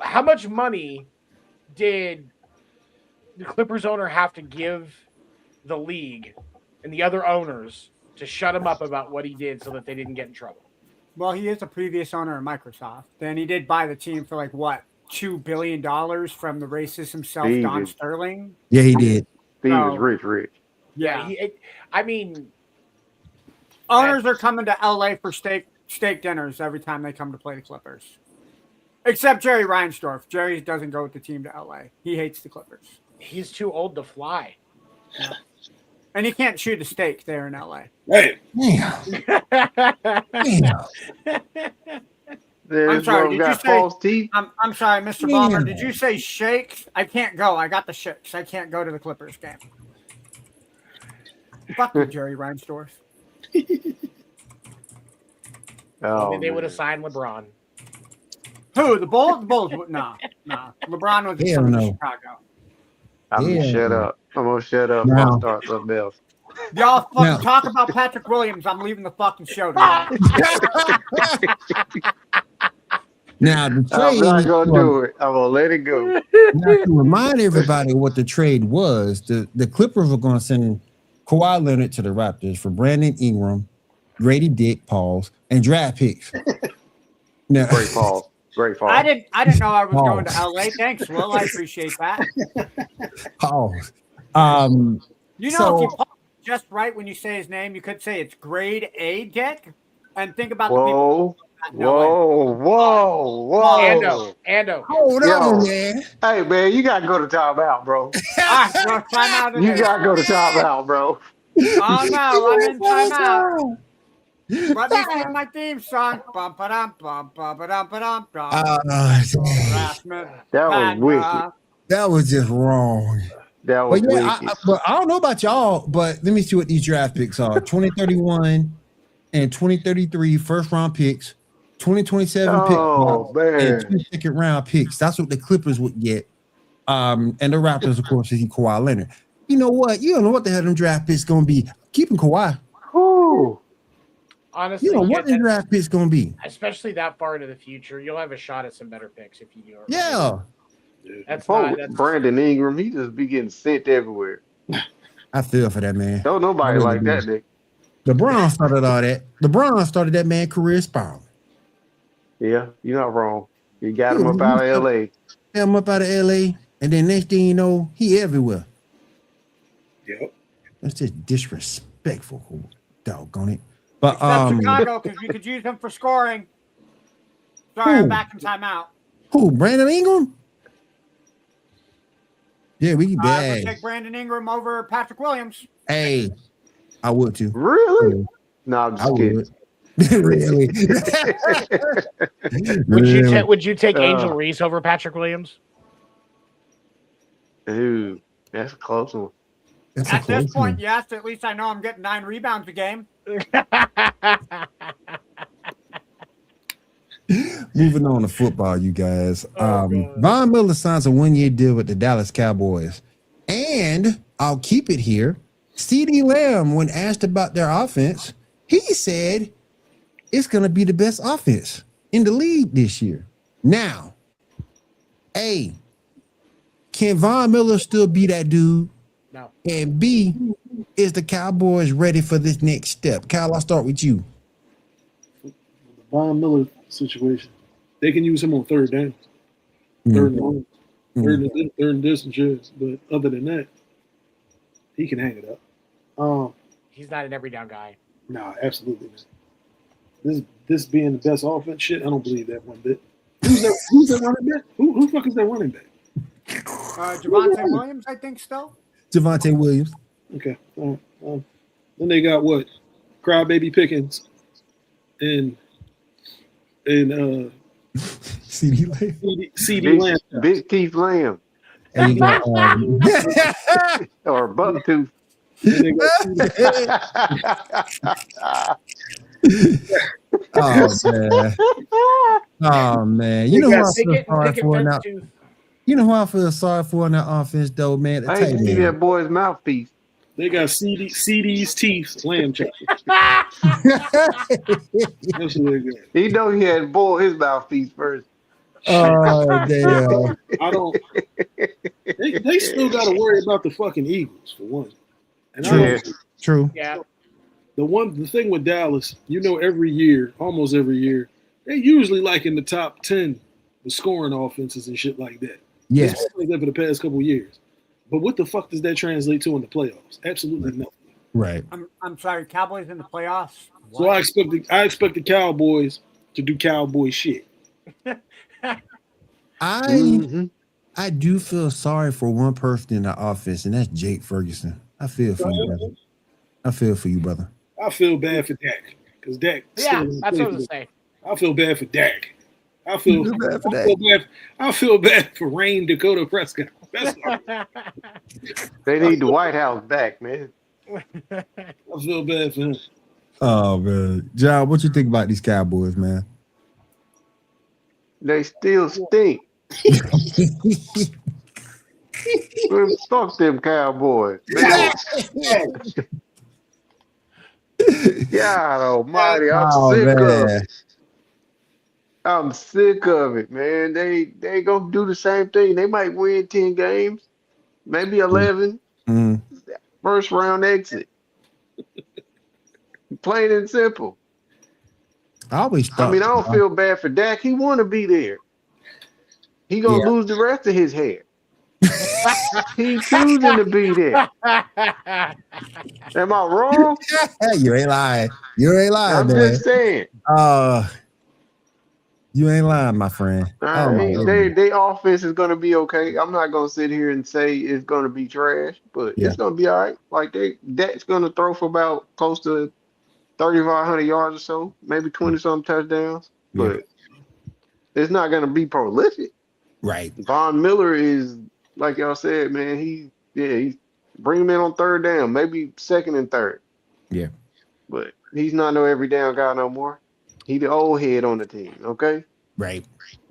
How much money did the Clippers owner have to give the league and the other owners to shut him up about what he did so that they didn't get in trouble? Well, he is a previous owner of Microsoft. Then he did buy the team for like what, $2 billion from the racist himself, Steve Don is- Sterling. Yeah, he did. Steve No. is rich. Yeah. I mean, Owners are coming to LA for steak dinners every time they come to play the Clippers. Except Jerry Reinsdorf. Jerry doesn't go with the team to LA. He hates the Clippers. he's too old to fly. And he can't shoot a steak there in LA. Hey, Damn. Damn. There's I'm sorry, one did got you say- false teeth. I'm sorry, Mr. Yeah. Ballmer. Did you say shakes? I can't go. I got the shakes. I can't go to the Clippers game. Fuck you, Jerry Reinsdorf. Oh, They would have man. signed LeBron. Who? The Bulls? The Bulls? Nah. LeBron was Hell coming to no. Chicago. I'm gonna Yeah. shut up. I'm gonna shut up. No. I'll start something else. Y'all fucking No. talk about Patrick Williams. I'm leaving the fucking show tonight. Now the I'm not trade. gonna do it. I'm gonna let it go. Now, to remind everybody what the trade was, the Clippers were going to send Kawhi Leonard to the Raptors for Brandon Ingram, Grady Dick, Pauls, and draft picks. Now, Great fall. Great fall. I didn't know I was Oh. going to LA. Thanks, Will. I appreciate that. Pauls. You know, So- if you pause just right when you say his name, you could say it's grade A Dick. And think about the people. Whoa. Ando. Hold Yo. on, man. Hey man, you gotta go to timeout, bro. All right, well, timeout it You is. gotta go to timeout, bro. Oh no, I'm in timeout. Let me sing my theme song. Bum ba dum bum ba ba dum ba dum dum. Harassment. That was Panda. wicked. That was just wrong. That was But yeah, wicked. but I don't know about y'all, but let me see what these draft picks are: 2031 and 2033 first round picks, 2027 Oh, picks, and man. 2 second round picks. That's what the Clippers would get. And the Raptors, of course, is Kawhi Leonard. You know what? You don't know what the hell them draft picks gonna be. Keeping Kawhi. Whew. Honestly, You know what the draft picks gonna be. especially that far into the future, you'll have a shot at some better picks if you do it. Yeah, That's Poor not. That's, Brandon Ingram, he just be getting sent everywhere. I feel for that man. Don't nobody really like do. that, Nick. LeBron started all that. LeBron started that man career spiraling. Yeah, you're not wrong. You got him up out of LA. Had him up out of LA, and then next thing you know, he everywhere. yep. That's just disrespectful. Doggone it. But Except Chicago, because we could use them for scoring. Sorry, Who? I'm back in timeout. Who? Brandon Ingram? Yeah, we can I would bag. take Brandon Ingram over Patrick Williams. Hey, I would too. Really? No, I'm I just kidding. would. Really? Would you take Angel Uh. Reese over Patrick Williams? Ooh, that's a close one. That's a At this close point, one. yes. At least I know I'm getting 9 rebounds a game. Moving on to football, you guys. God. Von Miller signs a 1-year deal with the Dallas Cowboys. And I'll keep it here. CeeDee Lamb, when asked about their offense, he said it's going to be the best offense in the league this year. Now, A, can Von Miller still be that dude? No. And B, is the Cowboys ready for this next step? Kyle, I'll start with you. The Von Miller situation. They can use him on third down. Third and long. Third and distance, yes. But other than that, he can hang it up. He's not an every down guy. Nah, absolutely not. This being the best offense shit, I don't believe that one bit. Who's that running back? Who the fuck is that running back? Javonte Williams, I think, still. Javonte Williams. Okay. Then they got what? Crybaby Pickens and CeeDee Lamb. CD Lamb. Big Keith Lamb And you got, or Bucktooth. And they got oh man. You know who I feel sorry for now? Tooth. You know who I feel sorry for in that offense, though, man? The I tight didn't see end. that boy's mouthpiece. They got CD's teeth, lamb chop. That's what they got. He know he had to boil his mouthpiece first. Oh damn. I don't. They still got to worry about the fucking Eagles for one. And I True. don't, True. Yeah. the thing with Dallas, every year, almost every year, they usually like in the top 10 with scoring offenses and shit like that. Yes. It's been like that for the past couple of years. But what the fuck does that translate to in the playoffs? Absolutely nothing. Right. I'm sorry, Cowboys in the playoffs. So I expect the Cowboys to do cowboy shit. I do feel sorry for one person in the offense, and that's Jake Ferguson. I feel for you, brother. I feel for you, brother. I feel bad for Dak because Dak. Yeah, that's what I was saying. I feel bad for Dak. I feel bad for bad. I feel bad for Rain Dakota Prescott. That's They need the White House back, man. I feel bad for him. Oh man, John, what you think about these Cowboys, man? They still stink. Fuck them Cowboys. Man. God almighty, I'm sick of it. I'm sick of it, man. They gonna do the same thing. They might win 10 games, maybe 11. First round exit. Plain and simple. I always thought. I mean, I don't feel bad for Dak. He want to be there. He gonna lose the rest of his hair. He choosing to be there. Am I wrong? You ain't lying. You ain't lying, I'm man. just saying. You ain't lying, my friend. They offense is gonna be okay. I'm not gonna sit here and say it's gonna be trash, but it's gonna be all right. Like Dak's gonna throw for about close to 3,500 yards or so, maybe 20-something touchdowns, but it's not gonna be prolific. Right. Von Miller is, like y'all said, man. He's bring him in on third down, maybe second and third. Yeah. But he's not no every down guy no more. He the old head on the team, okay? Right.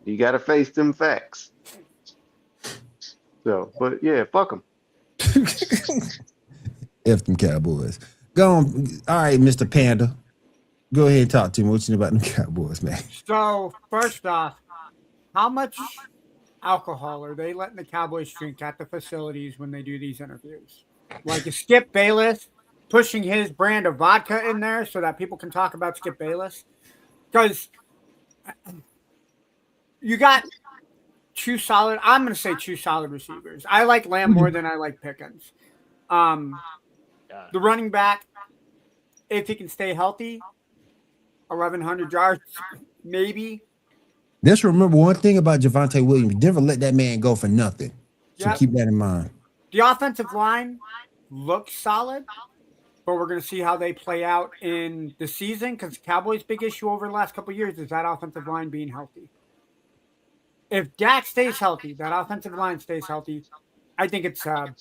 You got to face them facts. So, but yeah, fuck them. F them Cowboys. Go on. All right, Mr. Panda. Go ahead and talk to me. What you know about them Cowboys, man? So, first off, how much alcohol are they letting the Cowboys drink at the facilities when they do these interviews? Like, is Skip Bayless pushing his brand of vodka in there so that people can talk about Skip Bayless? Because you got two solid receivers. I like Lamb more than I like Pickens. The running back, if he can stay healthy, 1,100 yards, maybe. Just remember one thing about Javonte Williams. Never let that man go for nothing. So Yep. keep that in mind. The offensive line looks solid, but we're going to see how they play out in the season because Cowboys' big issue over the last couple of years is that offensive line being healthy. If Dak stays healthy, that offensive line stays healthy, I think it's top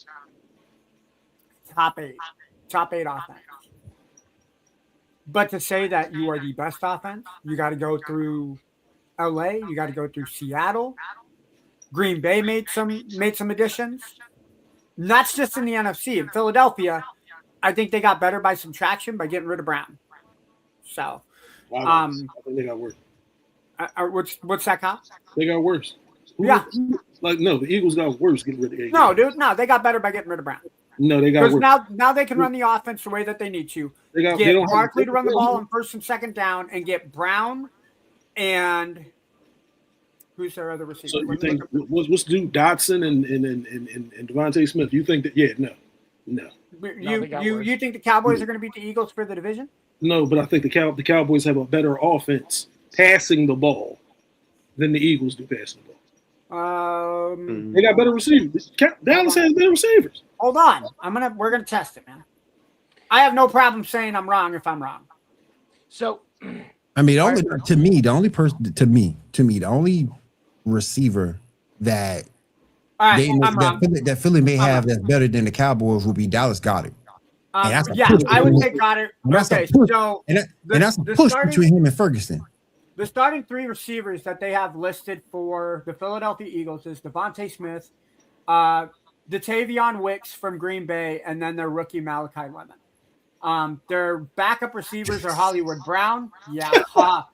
eight offense. But to say that you are the best offense, you got to go through LA, you got to go through Seattle. Green Bay made some additions. And that's just in the NFC. In Philadelphia, I think they got better by subtraction by getting rid of Brown. So, I think they got worse. what's that, Kyle? They got worse. Yeah. Like, no, the Eagles got worse getting rid of AJ. No, dude, no, they got better by getting rid of Brown. No, they got Because worse. now they can run the offense the way that they need to. They Get don't Barkley have, to run the ball on first and second down and get Brown and who's their other receiver? So you think what's do Dotson and Devontae Smith? You think that? Yeah, no. You think the Cowboys are going to beat the Eagles for the division? No, but I think the Cowboys have a better offense passing the ball than the Eagles do passing the ball. They got better receivers. Dallas has better receivers. Hold on, we're gonna test it, man. I have no problem saying I'm wrong if I'm wrong. So, I mean, the only receiver that All right, I'm wrong. that Philly may have that's better than the Cowboys will be Dallas Goedert. I would say Goddard. Okay, so that's a push between him and Ferguson. The starting three receivers that they have listed for the Philadelphia Eagles is Devontae Smith, Datavion Wicks from Green Bay, and then their rookie Malachi Lemon. Their backup receivers are Hollywood Brown,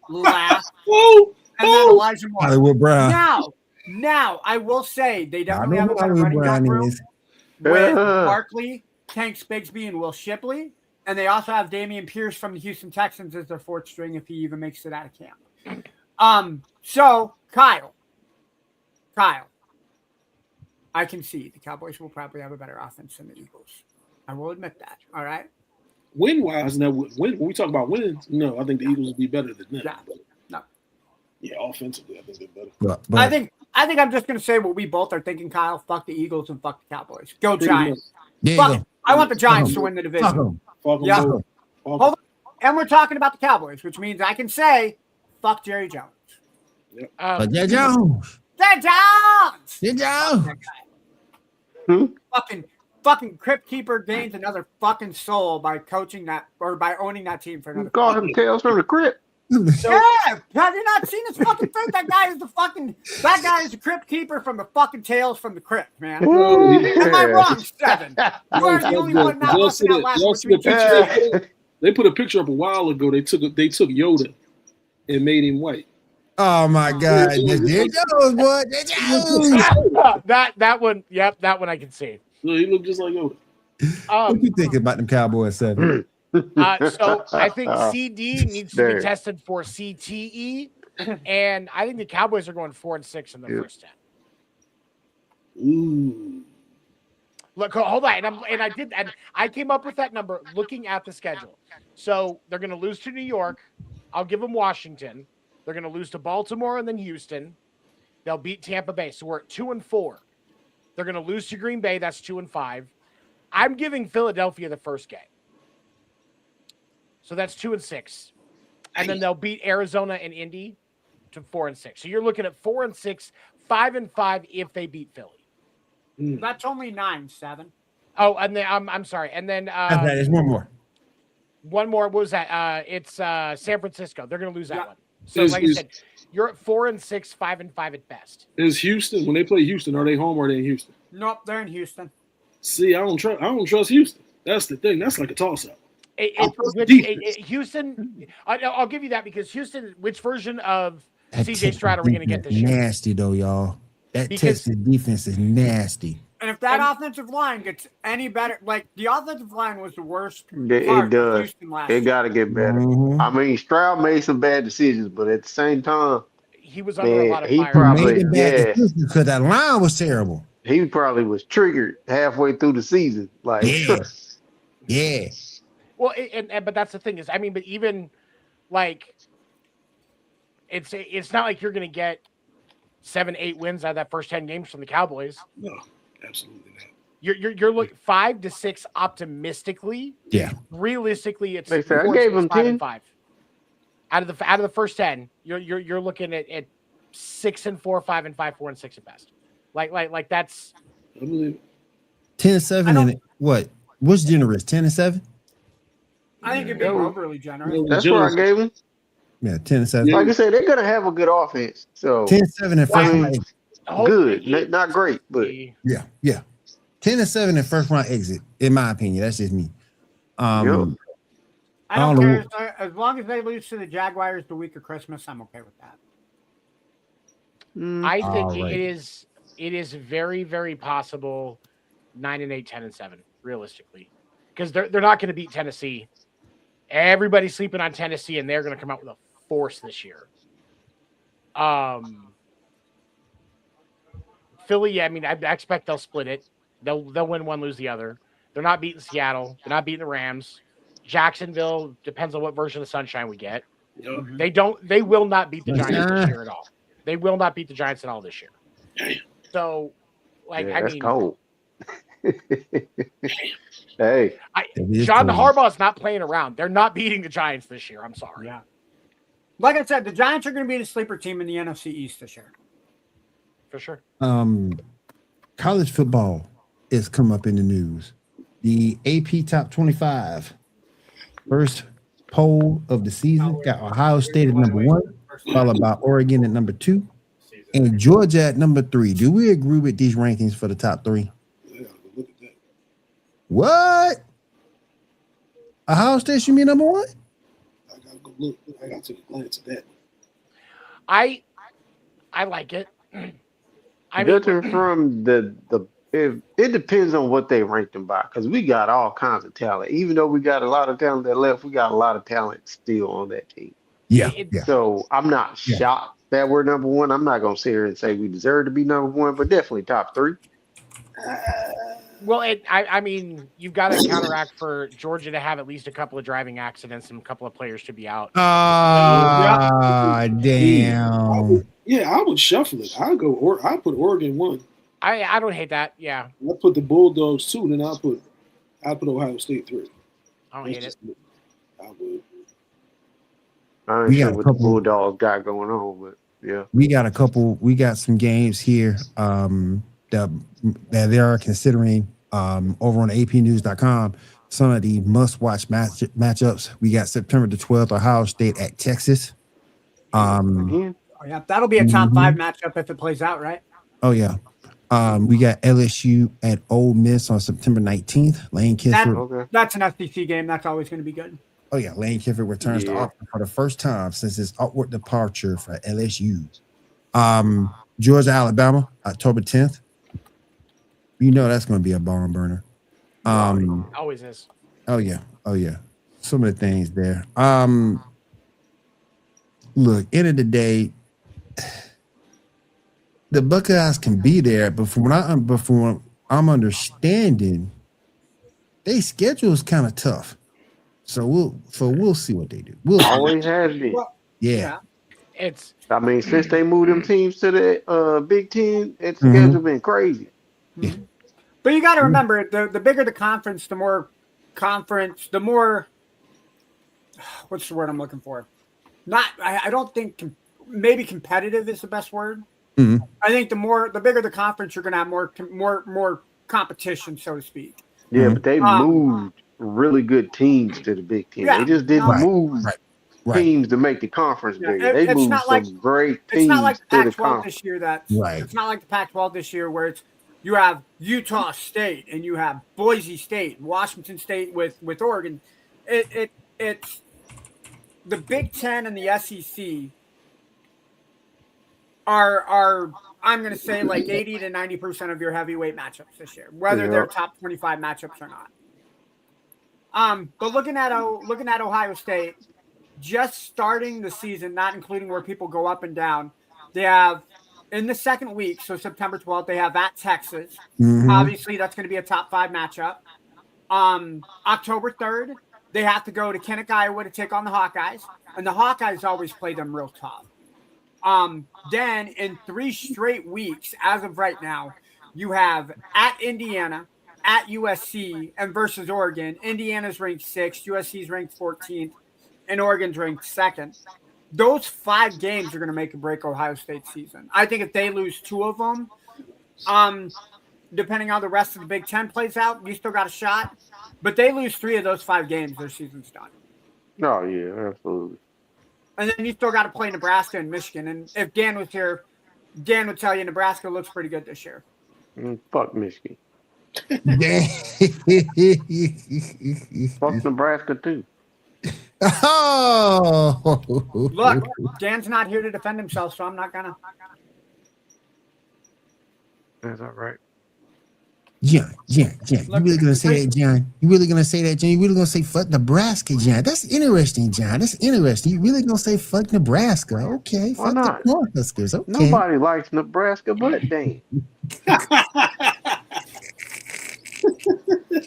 laugh, and then Elijah Moore. Hollywood Brown. Now I will say they definitely have a better running back room with Barkley, Tank Bigsby, and Will Shipley, and they also have Damian Pierce from the Houston Texans as their fourth string if he even makes it out of camp. So Kyle, I can see the Cowboys will probably have a better offense than the Eagles. I will admit that. All right. Win-wise, now when we talk about wins, no, I think the Eagles will be better than them. Yeah, offensively, I think they're better. But I think I'm just going to say what we both are thinking, Kyle. Fuck the Eagles and fuck the Cowboys. Go Giants. I want the Giants to win the division. Hold on. And we're talking about the Cowboys, which means I can say, fuck Jerry Jones. Yep. Jerry Jones. Fucking Crypt Keeper gains another fucking soul by coaching that or by owning that team for another. You call him Tales from the Crypt. Have you not seen his fucking face? That guy is the Crypt Keeper from the fucking Tales from the Crypt, man. Am I wrong, Steven? You are the only one not busting out last week. They put a picture up a while ago. They took Yoda and made him white. Oh my God! There goes, boy. that one, yep, that one I can see. So he looked just like Yoda. What you think about them Cowboys 7? So I think CD needs to be tested for CTE, and I think the Cowboys are going 4-6 in the first 10. Ooh. Look, hold on, and I came up with that number looking at the schedule. So they're going to lose to New York. I'll give them Washington. They're going to lose to Baltimore and then Houston. They'll beat Tampa Bay. So we're at 2-4. They're going to lose to Green Bay. That's 2-5. I'm giving Philadelphia the first game. So that's 2-6. And then they'll beat Arizona and Indy to 4-6. So you're looking at 4-6, 5-5 if they beat Philly. That's only 9-7. Oh, and then I'm sorry. And then There's one more. One more. What was that? It's San Francisco. They're going to lose that one. So, like I said, you're at 4-6, 5-5 at best. Is Houston, when they play Houston, are they home or are they in Houston? Nope, they're in Houston. See, I don't trust Houston. That's the thing. That's like a toss-up. Houston, I'll give you that because Houston, which version of CJ Stroud are we going to get this year? Nasty, though, y'all. That Texas defense is nasty. And if that offensive line gets any better, like the offensive line was the worst. It does. It got to get better. Mm-hmm. I mean, Stroud made some bad decisions, but at the same time, he was under a lot of fire. Because that line was terrible. He probably was triggered halfway through the season. Like, yeah. Well, but that's the thing is, I mean, but even like It's not like you're going to get 7-8 wins out of that first 10 games from the Cowboys. No, absolutely not. You're looking 5 to 6 optimistically. Yeah. Realistically, it's Like I said, I 4, gave 6, them 5, 10. and 5. Out of the first 10, you're looking at 6 and 4, 5 and 5, 4 and 6 at best. Like that's I believe 10-7 and what? What's generous? 10-7? I think you're being overly generous. That's what I gave them. Yeah, 10-7. Yeah. Like I said, they're gonna have a good offense. So 10-7 and first I mean, round. good, not great, but Yeah. 10-7 and first round exit, in my opinion. That's just me. I don't I don't know. care. As long as they lose to the Jaguars the week of Christmas, I'm okay with that. I think All right. it is very, very possible 9-8, 10-7, realistically. Because they're not going to beat Tennessee. Everybody's sleeping on Tennessee, and they're going to come out with a force this year. Philly, yeah, I mean, I expect they'll split it. They'll win one, lose the other. They're not beating Seattle. They're not beating the Rams. Jacksonville depends on what version of Sunshine we get. They will not beat the Giants this year at all. They will not beat the Giants at all this year. So, like, yeah, I that's mean, cold. Hey, John Harbaugh is not playing around. They're not beating the Giants this year. I'm sorry. Yeah. Like I said, the Giants are going to be the sleeper team in the NFC East this year. For sure. College football is come up in the news. The AP Top 25 first poll of the season got Ohio State at number 1, followed by Oregon at number 2, and Georgia at number 3. Do we agree with these rankings for the top 3? Yeah, look at that. What? Ohio State should be number 1? I gotta go look. I gotta take a glance at that. I like it. I judging mean, from it depends on what they ranked them by, because we got all kinds of talent. Even though we got a lot of talent that left, we got a lot of talent still on that team. Yeah. So I'm not shocked that we're number 1. I'm not gonna sit here and say we deserve to be number 1, but definitely top 3. well, I mean, you've got to counteract for Georgia to have at least a couple of driving accidents and a couple of players to be out. Damn. I would shuffle it. I'll go. I put Oregon 1. I don't hate that. Yeah, I'll put the Bulldogs 2. Then I'll put Ohio State 3. I don't hate it. I would. I ain't sure what the Bulldogs got going on, but yeah. We got some games here that they are considering over on APnews.com. Some of the must-watch matchups. We got September the 12th, Ohio State at Texas. Again? Oh, yeah, that'll be a top 5 matchup if it plays out, right? Oh, yeah. We got LSU at Ole Miss on September 19th. Lane Kiffin. That's an SEC game. That's always going to be good. Oh, yeah. Lane Kiffin returns to Auburn for the first time since his upward departure for LSU. Georgia, Alabama, October 10th. You know that's going to be a barn burner. Always is. Oh, yeah. Some of the things there. Look, end of the day, the Buckeyes can be there, but from what I'm understanding, their schedule is kind of tough. So we'll see what they do. Always has been. Yeah. I mean, since they moved them teams to the Big Ten, its schedule been crazy. Yeah. But you got to remember, the bigger the conference, the more what's the word I'm looking for? I don't think maybe competitive is the best word. Mm-hmm. I think the bigger the conference, you're going to have more competition, so to speak. Yeah, but they moved really good teams to the Big Ten. Yeah, they just didn't move teams to make the conference bigger. They moved some great teams to the conference this year. It's not like the Pac-12 this year where you have Utah State and you have Boise State, Washington State with Oregon. It's the Big Ten and the SEC are I'm going to say like 80 to 90% of your heavyweight matchups this year, whether they're top 25 matchups or not. But looking at Ohio State, just starting the season, not including where people go up and down, they have in the second week, so September 12th, they have at Texas. Mm-hmm. Obviously, that's going to be a top 5 matchup. October 3rd, they have to go to Kinnick, Iowa to take on the Hawkeyes, and the Hawkeyes always play them real tough. Then in 3 straight weeks, as of right now, you have at Indiana, at USC, and versus Oregon. Indiana's ranked 6th, USC's ranked 14th, and Oregon's ranked 2nd. Those 5 games are going to make or break Ohio State's season. I think if they lose 2 of them, depending on how the rest of the Big Ten plays out, you still got a shot. But they lose 3 of those 5 games, their season's done. Oh yeah, absolutely. And then you still got to play Nebraska and Michigan. And if Dan was here, Dan would tell you Nebraska looks pretty good this year. Fuck Michigan. Damn. Fuck Nebraska too. Oh, Look, Dan's not here to defend himself, so I'm not gonna. That's all right. John. You really gonna say that, John? You really gonna say that, John? You really gonna say fuck Nebraska, John? That's interesting, John. That's interesting. You really gonna say fuck Nebraska? Okay, Why fuck not? the Cornhuskers. Okay. Nobody likes Nebraska but Dan.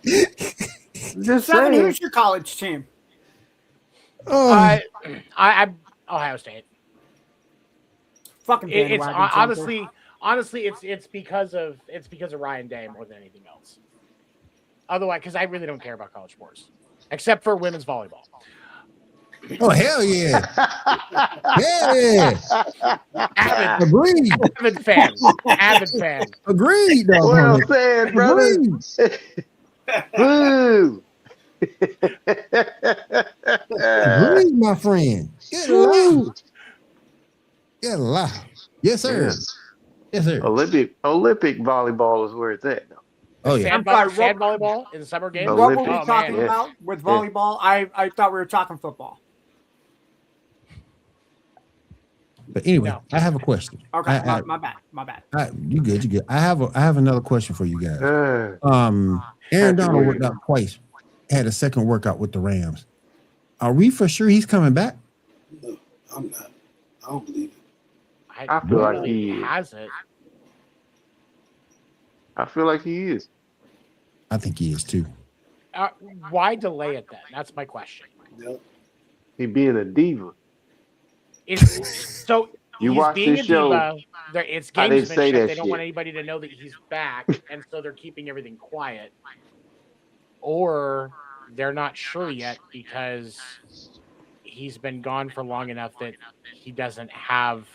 Just 7, saying. who's your college team? Oh, I Ohio State. Fucking It's bandwagon honestly, it's because of Ryan Day more than anything else. Otherwise, because I really don't care about college sports, except for women's volleyball. oh, hell yeah. Yeah. Avid, Agreed. avid fan. Agreed, dog. Well said, brother. Woo. Agreed, my friend. Get loud. Get loud. Yes, sir. Yes, sir. Olympic volleyball is where it's at now. Oh, yeah. I'm sorry, Sand volleyball in the summer games. What were we Olympics. talking man. about with volleyball? I thought we were talking football. But anyway, No. I have a question. Okay, my bad. You good. I have another question for you guys. Aaron That's Donald weird. worked out twice. Had a second workout with the Rams. Are we for sure he's coming back? No, I'm not. I don't believe it. I feel like he is. has it. I feel like he is. I think he is too. Why delay it then? That's my question. Yep. He being a diva. So You he's watch being this a show, diva. It's I didn't say gamesmanship. that They don't shit. want anybody to know that he's back, and so they're keeping everything quiet. Or they're not sure yet because he's been gone for long enough that he doesn't have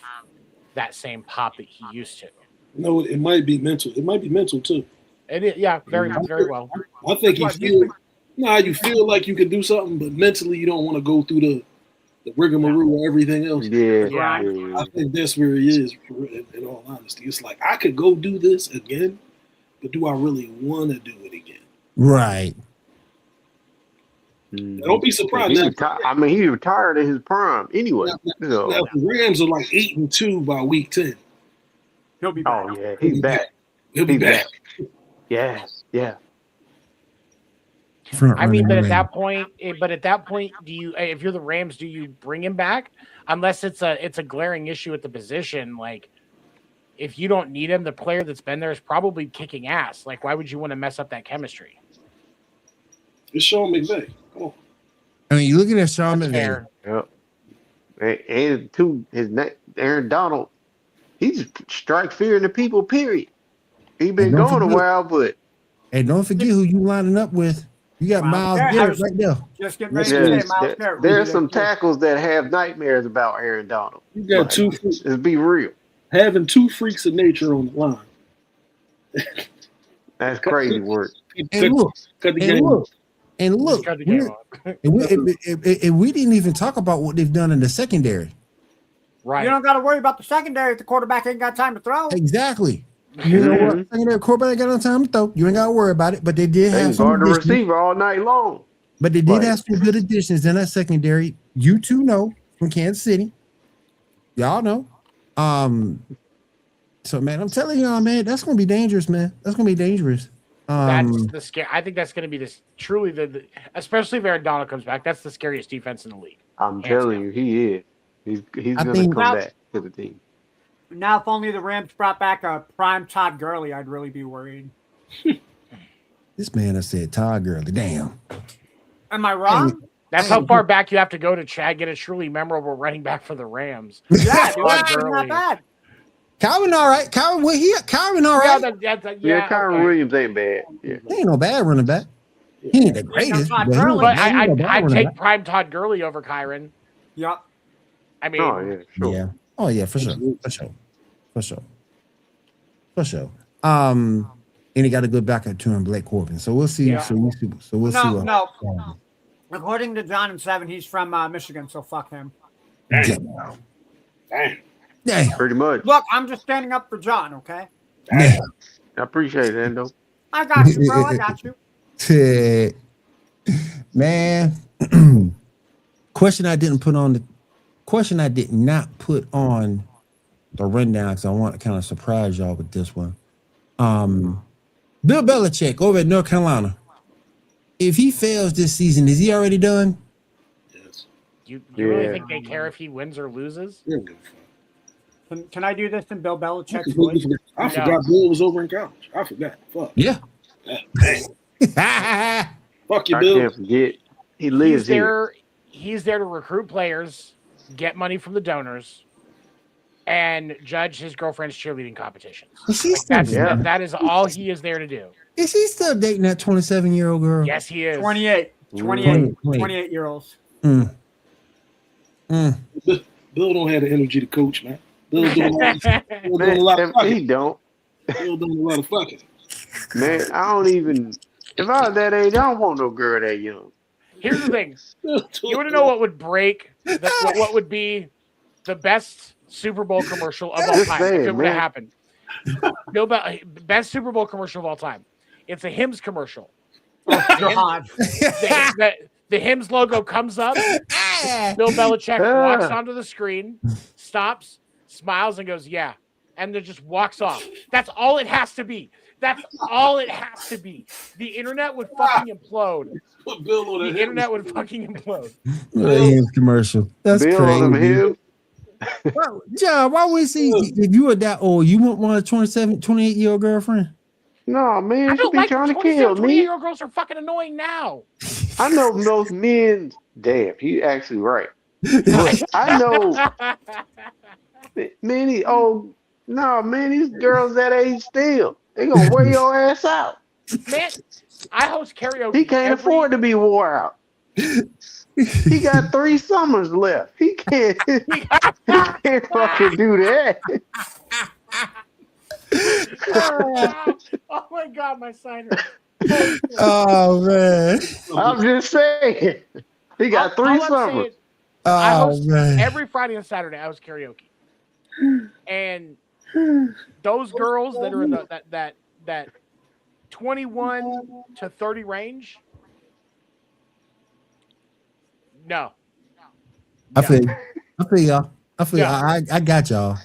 that same pop that he used to. No, it might be mental. It might be mental too. Yeah, very well. I think you feel like you can do something, but mentally you don't want to go through the rigmarole or everything else. Yeah. I think that's where he is. In all honesty, it's like I could go do this again, but do I really want to do it again? Right. Don't be surprised. He retired in his prime anyway. Now, the Rams are like 8-2 by week 10. He'll be back. Oh yeah, he's back. He'll be He's back. Yeah. I mean, but at that point, do you? If you're the Rams, do you bring him back? Unless it's a glaring issue at the position. Like, if you don't need him, the player that's been there is probably kicking ass. Like, why would you want to mess up that chemistry? It's Sean McVay. Come on. I mean, you're looking at Sean That's McVay. fair. Yep. And to his neck, Aaron Donald, he's strike fear in the people. Period. He been And don't going a forget- while, but Hey, don't forget who you lining up with. You got Miles Miles Garrett. Garrett right there. Just getting ready yeah, to say Miles Garrett. there's some tackles that have nightmares about Aaron Donald. You got two Let's be real. having 2 freaks of nature on the line. That's crazy work. And look, Cut the and game. look, and look. Cut the game off. And we didn't even talk about what they've done in the secondary. Right. You don't got to worry about the secondary if the quarterback ain't got time to throw. Exactly. You know what? Secondary quarterback got no time to throw. You ain't got to worry about it. But they did They have can some guard the additions. receiver all night long. But they did Right. have some good additions in that secondary. You two know from Kansas City. Y'all know. So man, I'm telling y'all, man, that's gonna be dangerous, man. That's gonna be dangerous. That's the scare. I think that's going to be truly the especially if Aaron Donald comes back. That's the scariest defense in the league. I'm Hands telling down. you, he is. He's I gonna think- come back to the team. Now, if only the Rams brought back a prime Todd Gurley, I'd really be worried. This man, I said Todd Gurley. Damn. Am I wrong? That's how far back you have to go to get a truly memorable running back for the Rams. Yeah, dude, Todd that's not Gurley. bad. Kyron, all right. Kyron, all Yeah, right. Kyron okay. Williams ain't bad. Yeah. He ain't no bad running back. He ain't the greatest. Todd But, Gurley. But he ain't no bad I'd running take back. prime Todd Gurley over Kyron. Yep. I mean, Oh yeah, sure. Yeah. Oh yeah, for sure. And he got a good backup to him, Blake Corbin. So we'll see. Yeah. So we'll see. No. What According to John and Seven, he's from Michigan, so fuck him. Damn. Damn. Pretty much. Look, I'm just standing up for John, okay? Damn. I appreciate it, Endo. I got you, bro. I got you. Man, question I did not put on the rundown because I want to kind of surprise y'all with this one. Bill Belichick over at North Carolina. If he fails this season, is he already done? Yes. you really think they care if he wins or loses? Yeah. Can I do this in Bill I Belichick's voice? forgot Bill was over in college. I forgot. Fuck. Yeah. Fuck you, I Bill. can't forget. He lives here. He's there to recruit players, get money from the donors, and judge his girlfriend's cheerleading competitions. That is all he is there to do. Is he still dating that 27-year-old girl? Yes, he is. 28-year-olds. Mm. Bill don't have the energy to coach, man. Bill doing a lot of Man, fucking. he don't. Bill doing a lot of fucking. Man, I don't even. If I was that age, I don't want no girl that young. Here's the thing. You want to know what would break? What would be the best Super Bowl commercial of all Just time saying, if it would have man. happened? Best Super Bowl commercial of all time. It's a Hims commercial. God. The Hims logo comes up. Bill Belichick walks onto the screen, stops, smiles, and goes, "Yeah," and then just walks off. That's all it has to be. That's all it has to be. The internet would fucking implode. Put Bill on The internet would fucking implode. His commercial. That's Bill on crazy. him. John, why would see if you were that old, you wouldn't want a 28-year-old girlfriend? No, man, I she don't be like trying to 27, kill me. 28-year-old girls are fucking annoying now. I know most men. Damn, he actually right. I know many. Oh no, man, these girls that age still. They gonna wear your ass out. Man, I host karaoke. He can't afford to be wore out. He got 3 summers left. He can't. He can't fucking do that. Oh my god, my sign. Oh man. I'm just saying. He got 3 summers. I Oh host man. every Friday and Saturday. I host karaoke, and those girls that are in that 21 to 30 range. No. I feel y'all. Yeah. I got y'all.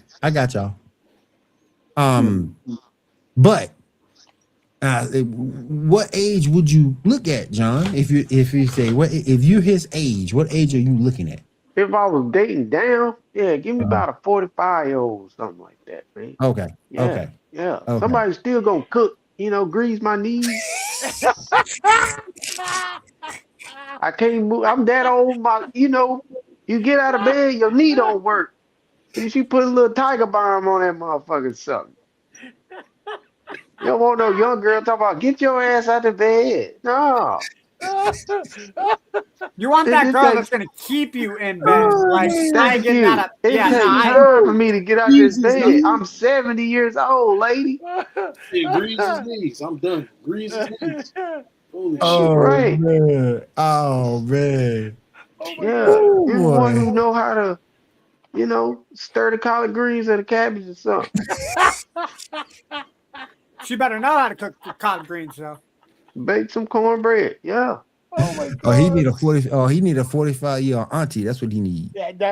But what age would you look at, John? If you say if you're his age, what age are you looking at? If I was dating down, yeah, give me about a 45-year-old, something like that, man. Okay. Yeah, Okay. yeah. Okay. Somebody's still gonna cook, grease my knees. I can't move. I'm that old. You get out of bed, your knee don't work. And she put a little Tiger Balm on that motherfucker or something. You don't want no young girl talking about get your ass out of bed. No. You want that girl that's going to keep you in bed. Like, Thank getting you. out of, It takes time for me to get out this bed. I'm 70 years old, lady. Yeah, grease his knees. I'm done. Grease his knees. Holy Oh shit. Right. man. Oh man. Yeah. You're the one who know how to, stir the collard greens or the cabbage or something. She better know how to cook the collard greens, though. Bake some cornbread. Yeah. Oh my god. Oh, he need a 45-year-old auntie. That's what he need. Yep.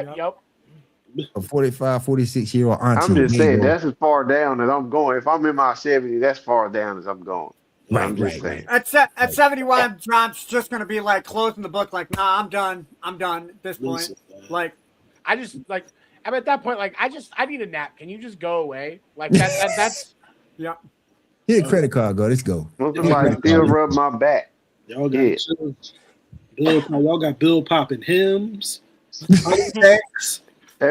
A 45, 46-year-old auntie. I'm just saying that's as far down as I'm going. If I'm in my 70s, that's far down as I'm going. I'm just saying. At 71, John's just going to be like closing the book, like, nah, I'm done. I'm done at this point. Like, I'm at that point, like, I need a nap. Can you just go away? Like that's yeah. Hit a credit card, go. Let's go. Somebody still rub my back. Y'all got Yeah. chill. Y'all got Bill popping hymns. That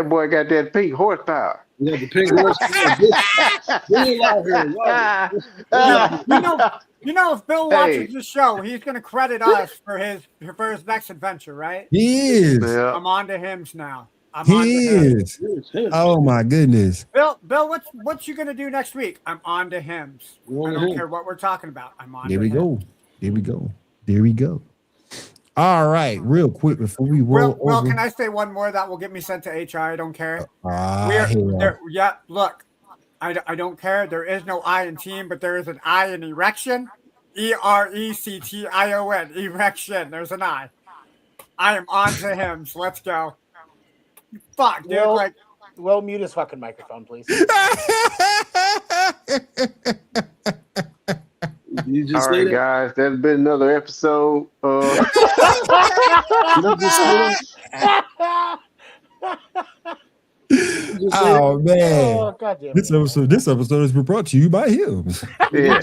boy got that pink horsepower. Yeah, the pink horse. Bill out here. If Bill Hey. watches this show, he's going to credit us for his next adventure, right? He is. Yeah. I'm on to hymns now. He is. Oh my goodness. Bill, what you going to do next week? I'm on to hymns. I don't care what we're talking about. I'm on. There to we hymns. go. There we go. There we go. All right, real quick before we roll Well, over. can I say one more that will get me sent to HR? I don't care. Hell. Yeah, look, I don't care. There is no I in team, but there is an I in erection. ERECTION. Erection. There's an I. I am on to him. So let's go. Fuck, dude. Will mute his fucking microphone, please. All right, guys. That's been another episode. Oh man! Oh, God damn it. This episode has been brought to you by him. Yeah.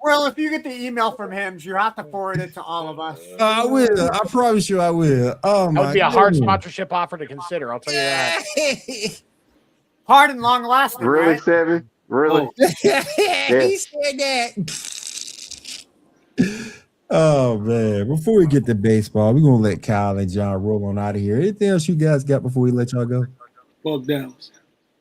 Well, if you get the email from him, you have to forward it to all of us. I will. I promise you, I will. Oh That my! would be a hard goodness. sponsorship offer to consider. I'll tell you that. Hard and long lasting. Really, Right? Seven? Really? He said that. Oh man! Before we get to baseball, we're gonna let Kyle and John roll on out of here. Anything else you guys got before we let y'all go? Fuck Dallas.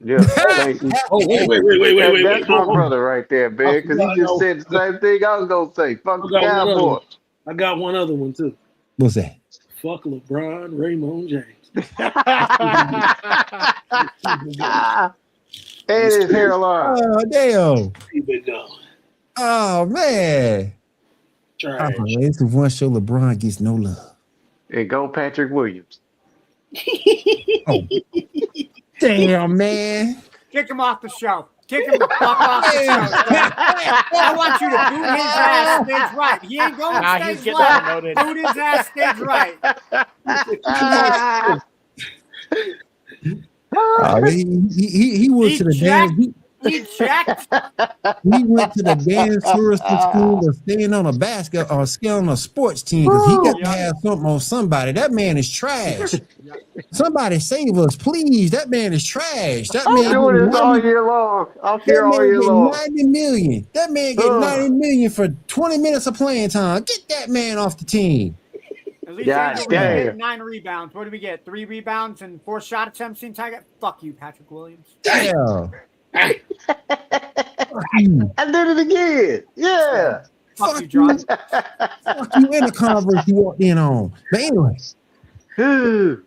Yeah. Thank you. Oh, wait. That's my brother right there, man. Because he just said the same thing I was gonna say. Fuck the Cowboys. I got one other one too. What's that? Fuck LeBron, Raymond James. And his hairline. Oh damn! Keep it going. Oh man! Trash. It's the one show LeBron gets no love. And go Patrick Williams. Oh. Damn, man. Kick him off the show. Kick him the fuck off the show. I want you to boot his ass stage right. He ain't going Nah, he's stage getting left. promoted. Boot his ass stage right. He went to the dance. He checked. He went to the dance touristic school or staying on a basket or staying on a sports team because he got to have something on somebody. That man is trash. Somebody save us, please. That man is trash. That I'm man doing get this all 90 year long. I'm that here all man year get long. 90 million. That man get 90 million for 20 minutes of playing time. Get that man off the team. At least God Angel damn. Reese had 9 rebounds. What do we get? 3 rebounds and 4 shot attempts in target? Fuck you, Patrick Williams. Damn. I did it again. Yeah. Fuck you, John. Fuck you in the Converse you walked in on. But anyway. Fuck you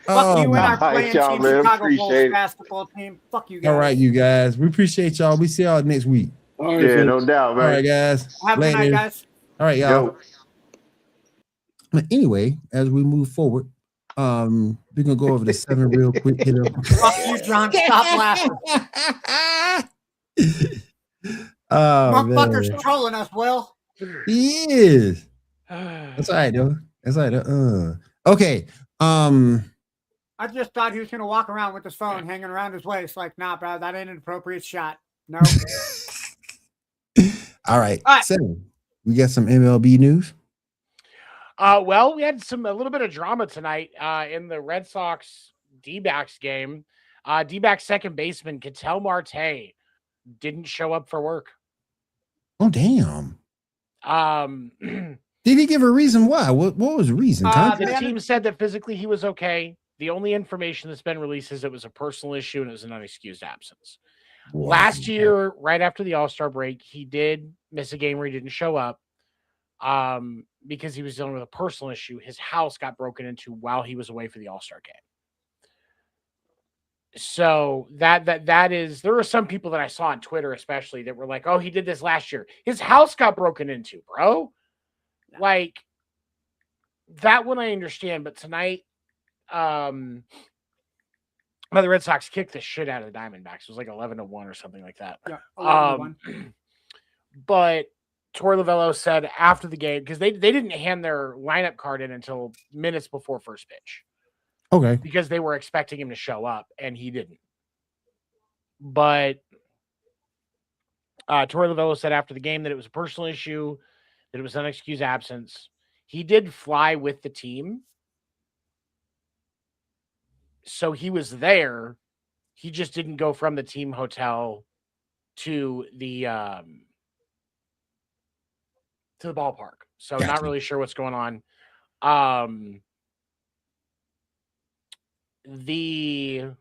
in our All right, playing y'all, team, man. Chicago Bulls Appreciate it. basketball team. Fuck you guys. All right, you guys. We appreciate y'all. We see y'all next week. All right, Yeah, folks. no doubt, All man. right, guys. Have a good night, Later. guys. All right, y'all. Yo. But anyway, as we move forward, we're gonna go over the 7 real quick. Hit up. Fuck you, John. Stop laughing. Oh, Motherfucker's man. trolling us, Will. He is. That's all right, though. That's all right. Okay. I just thought he was going to walk around with his phone hanging around his waist. Like, nah, bro, that ain't an appropriate shot. No. All right. All right. 7. We got some MLB news. Well, we had a little bit of drama tonight in the Red Sox D-backs game. D-backs second baseman Ketel Marte didn't show up for work. Oh, damn. The Did he give a reason why? What was the reason? team said that physically he was okay. The only information that's been released is it was a personal issue and it was an unexcused absence. Wow. Last year, right after the All-Star break, he did miss a game where he didn't show up because he was dealing with a personal issue. His house got broken into while he was away for the All-Star game. So that is, there were some people that I saw on Twitter, especially, that were like, "Oh, he did this last year. His house got broken into, bro." Like, that one I understand, but tonight, the Red Sox kicked the shit out of the Diamondbacks. It was like 11-1 or something like that. Yeah, 11-1. But Torey Lovullo said after the game, because they didn't hand their lineup card in until minutes before first pitch. Okay. Because they were expecting him to show up, and he didn't. But Torey Lovullo said after the game that it was a personal issue, that it was an unexcused absence. He did fly with the team. So he was there. He just didn't go from the team hotel to the ballpark. So Gotcha. not really sure what's going on. The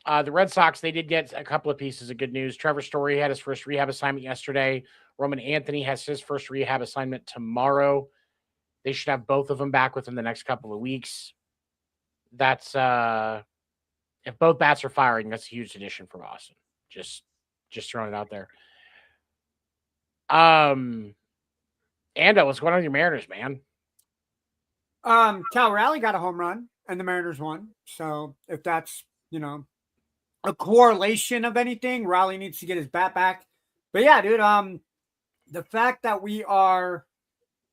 Red Sox, they did get a couple of pieces of good news. Trevor Story had his first rehab assignment yesterday. Roman Anthony has his first rehab assignment tomorrow. They should have both of them back within the next couple of weeks. That's if both bats are firing, that's a huge addition for Boston. Just throwing it out there. Ando, what's going on with your Mariners, man? Cal Raleigh got a home run and the Mariners won. So if that's, a correlation of anything, Raleigh needs to get his bat back. But yeah, dude, the fact that we are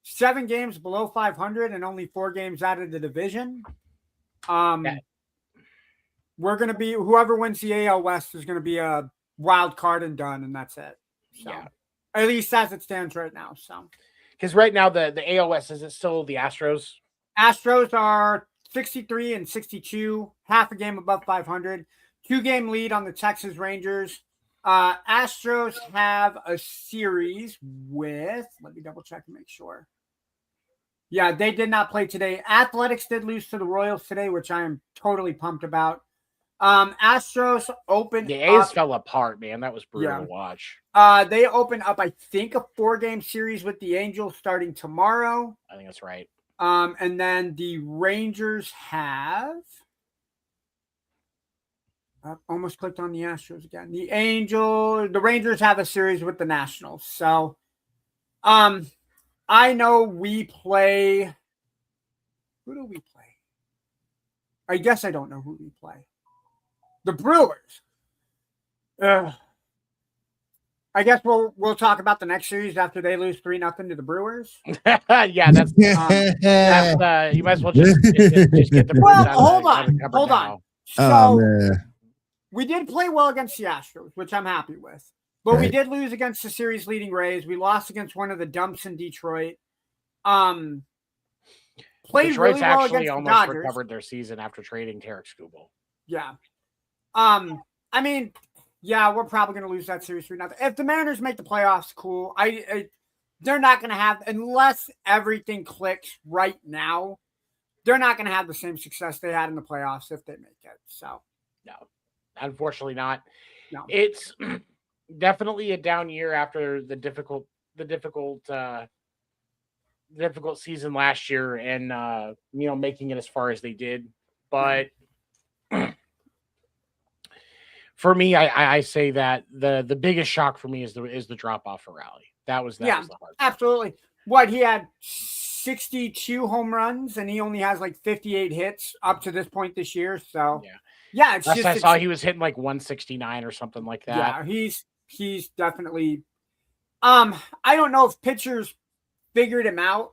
7 games below 500 and only 4 games out of the division, we're going to be, whoever wins the AL West is going to be a wild card and done, and that's it. So, yeah. At least as it stands right now. So, because right now the AL West, is it still the Astros? Astros are 63 and 62, half a game above 500, 2-game lead on the Texas Rangers. Astros have a series with, let me double check and make sure. Yeah, they did not play today. Athletics did lose to the Royals today, which I am totally pumped about. Astros opened. The A's fell apart, man. That was brutal to watch. They opened up, I think, a 4-game series with the Angels starting tomorrow. I think that's right. And then the Rangers have. I almost clicked on the Astros again. The Rangers have a series with the Nationals. So, I know we play. Who do we play? I guess I don't know who we play. The Brewers. I guess we'll talk about the next series after they lose 3-0 to the Brewers. Yeah, that's you might as well just get the Brewers. Well, hold on. So we did play well against the Astros, which I'm happy with. But we did lose against the series leading Rays. We lost against one of the dumps in Detroit. Played Detroit's really well actually against almost the Dodgers. recovered their season after trading Tarek Skubal. Yeah. I mean, yeah, we're probably going to lose that series 3-0. If the Mariners make the playoffs, cool. They're not going to have, unless everything clicks right now, they're not going to have the same success they had in the playoffs if they make it. So, no, unfortunately not. No. It's definitely a down year after the difficult season last year and making it as far as they did. But for me, I say that the biggest shock for me is the drop off for Raleigh. That was the hard part. Absolutely. What, he had 62 home runs and he only has like 58 hits up to this point this year. So yeah, it's last just I saw he was hitting like 169 or something like that. Yeah, he's definitely. I don't know if pitchers figured him out.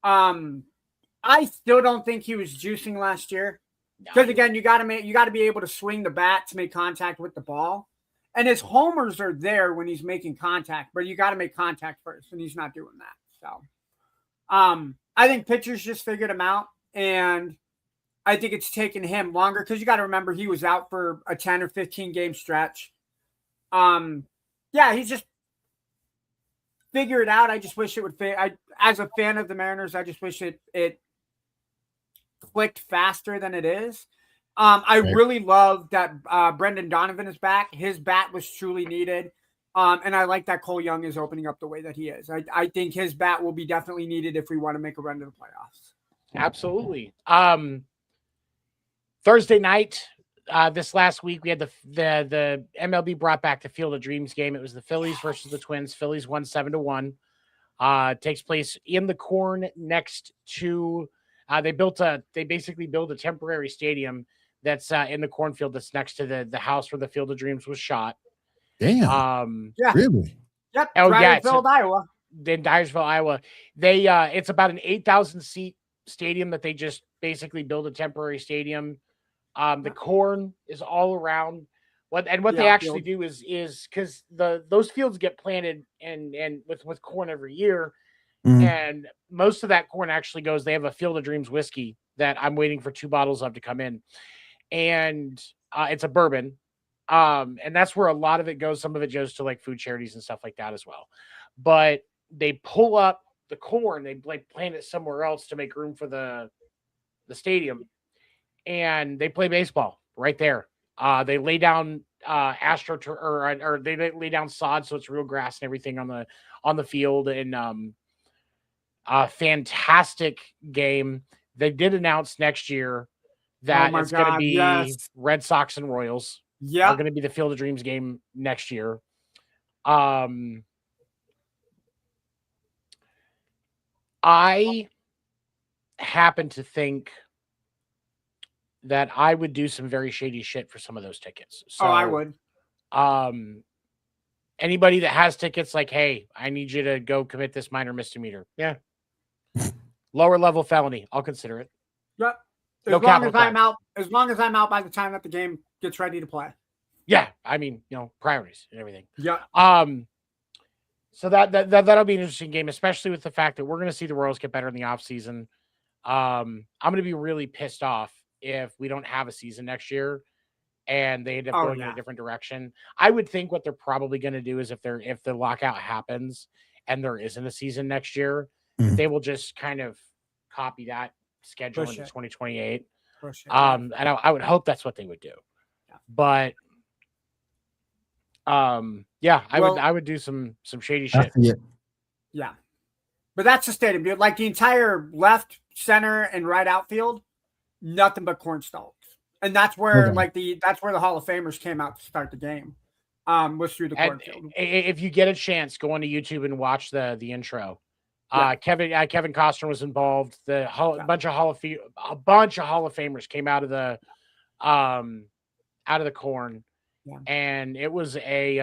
I still don't think he was juicing last year. Because again, you got to be able to swing the bat to make contact with the ball, and his homers are there when he's making contact. But you got to make contact first, and he's not doing that. So, I think pitchers just figured him out, and I think it's taken him longer because you got to remember he was out for a 10 or 15 game stretch. Yeah, he's just figured it out. I just wish it would fit. As a fan of the Mariners, I just wish it clicked faster than it is. I really love that Brendan Donovan is back. His bat was truly needed. And I like that Cole Young is opening up the way that he is. I think his bat will be definitely needed if we want to make a run to the playoffs. Absolutely. Thursday night, this last week, we had the MLB brought back the Field of Dreams game. It was the Phillies versus the Twins. Phillies won 7-1. Takes place in the corn next to they basically built a temporary stadium that's in the cornfield that's next to the house where the Field of Dreams was shot. Damn. Yeah. Really? Yep. Oh, Dyersville, Iowa. In Dyersville, Iowa. They it's about an 8,000 seat stadium that they just basically built a temporary stadium. The corn is all around. What they actually do is because those fields get planted and with corn every year, and most of that corn actually goes. They have a Field of Dreams whiskey that I'm waiting for 2 bottles of to come in, and it's a bourbon, and that's where a lot of it goes. Some of it goes to like food charities and stuff like that as well. But they pull up the corn, they like plant it somewhere else to make room for the stadium, and they play baseball right there. They lay down or they lay down sod, so it's real grass and everything on the field. And fantastic game. They did announce next year that it's going to be Red Sox and Royals. Yeah, are going to be the Field of Dreams game next year. I happen to think that I would do some very shady shit for some of those tickets. So I would. Anybody that has tickets, like, hey, I need you to go commit this minor misdemeanor. Yeah. Lower level felony. I'll consider it. Yep. As long as I'm out by the time that the game gets ready to play. Yeah. I mean, priorities and everything. Yeah. So that'll be an interesting game, especially with the fact that we're going to see the Royals get better in the offseason. I'm going to be really pissed off if we don't have a season next year and they end up going in a different direction. I would think what they're probably going to do is if the lockout happens and there isn't a season next year, they will just kind of copy that schedule into 2028. And I would hope that's what they would do. Yeah. But I would do some shady shit. Yeah. But that's the stadium, dude. Like the entire left, center, and right outfield, nothing but corn stalks. And that's where that's where the Hall of Famers came out to start the game. Was through the cornfield. If you get a chance, go onto YouTube and watch the intro. Kevin Costner was involved. A bunch of Hall of Famers came out of the corn. Yeah. And it was every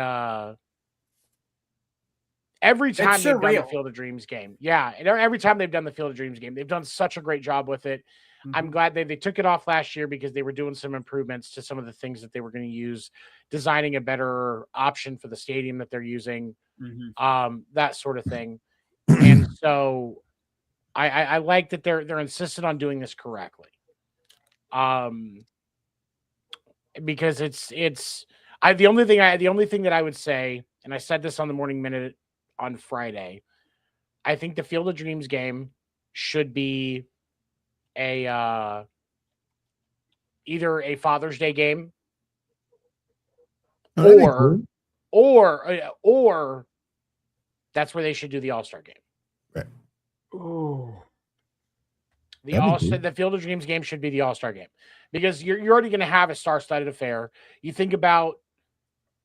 time they've done the Field of Dreams game. Yeah. And every time they've done the Field of Dreams game, they've done such a great job with it. Mm-hmm. I'm glad they took it off last year because they were doing some improvements to some of the things that they were going to use, designing a better option for the stadium that they're using, that sort of thing. And so I like that they're insistent on doing this correctly. Because the only thing that I would say, and I said this on the Morning Minute on Friday, I think the Field of Dreams game should be either a Father's Day game or that's where they should do the All-Star game. Right. Oh. The Field of Dreams game should be the All-Star game because you're already going to have a star-studded affair. You think about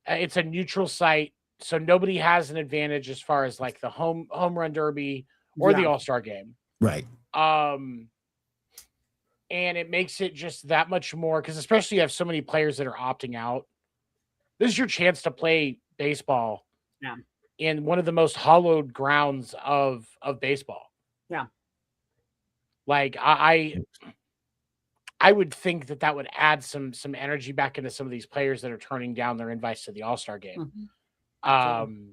it's a neutral site, so nobody has an advantage as far as like the home run derby or the All-Star game. Right. And it makes it just that much more because especially you have so many players that are opting out. This is your chance to play baseball in one of the most hallowed grounds of baseball. Yeah. Like I would think that would add some energy back into some of these players that are turning down their invites to the All-Star game. Mm-hmm.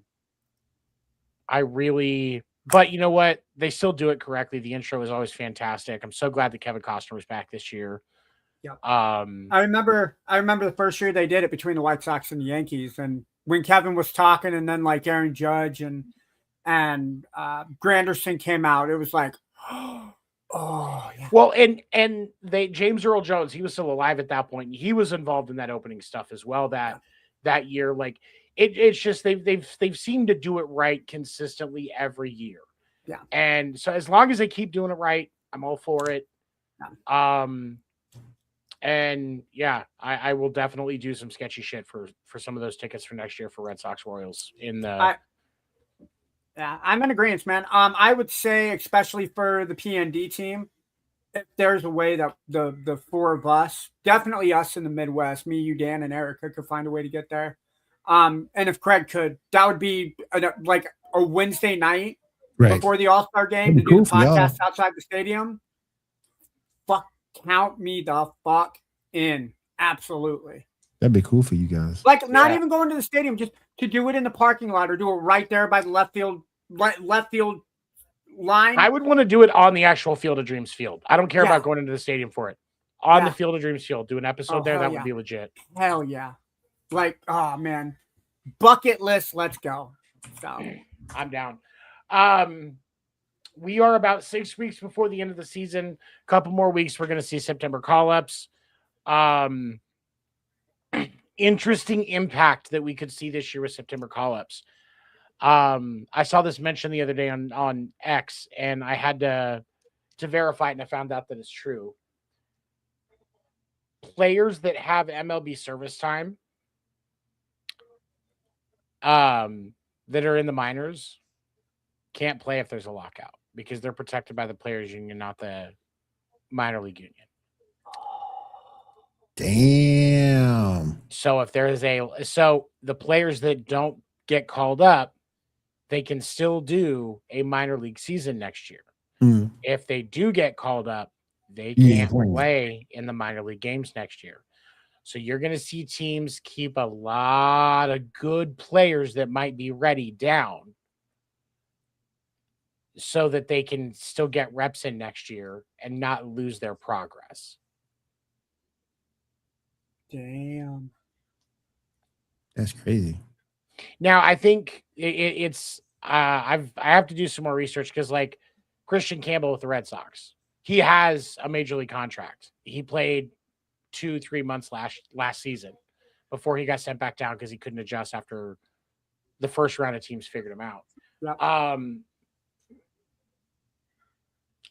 But you know what? They still do it correctly. The intro is always fantastic. I'm so glad that Kevin Costner was back this year. Yeah. I remember the first year they did it between the White Sox and the Yankees, and when Kevin was talking, and then like Aaron Judge and Granderson came out, it was like, oh yeah. Well, and James Earl Jones, he was still alive at that point. He was involved in that opening stuff as well that year. Like it's just they've seemed to do it right consistently every year. Yeah. And so as long as they keep doing it right, I'm all for it. Yeah. And yeah, I will definitely do some sketchy shit for some of those tickets for next year for Red Sox Royals in the. I'm in agreement, man. I would say, especially for the PND team, if there's a way that the four of us, definitely us in the Midwest, me, you, Dan, and Erica could find a way to get there. And if Craig could, that would be like a Wednesday night before the All-Star game to do the podcast outside the stadium. Count me the fuck in. Absolutely. That'd be cool for you guys. Like not Yeah. even going to the stadium, just to do it in the parking lot or do it right there by the left field line. I would want to do it on the actual Field of Dreams field. I don't care Yeah. about going into the stadium for it. On the Yeah. Field of Dreams field, do an episode Oh, there. hell That yeah. would be legit. Hell yeah. Like, oh man. Bucket list, let's go. So I'm down. We are about 6 weeks before the end of the season. A couple more weeks, we're going to see September call-ups. Interesting impact that we could see this year with September call-ups. I saw this mentioned the other day on X, and I had to verify it, and I found out that it's true. Players that have MLB service time that are in the minors can't play if there's a lockout because they're protected by the players union, not the minor league union. Damn. So if there is the players that don't get called up, they can still do a minor league season next year. Mm. If they do get called up, they Yeah, can't play in the minor league games next year. So you're going to see teams keep a lot of good players that might be ready down so that they can still get reps in next year and not lose their progress. damn. That's crazy. Now, I think it's I have to do some more research because like Christian Campbell with the Red Sox, he has a major league contract. He played 2-3 months last season before he got sent back down because he couldn't adjust after the first round of teams figured him out. Yeah.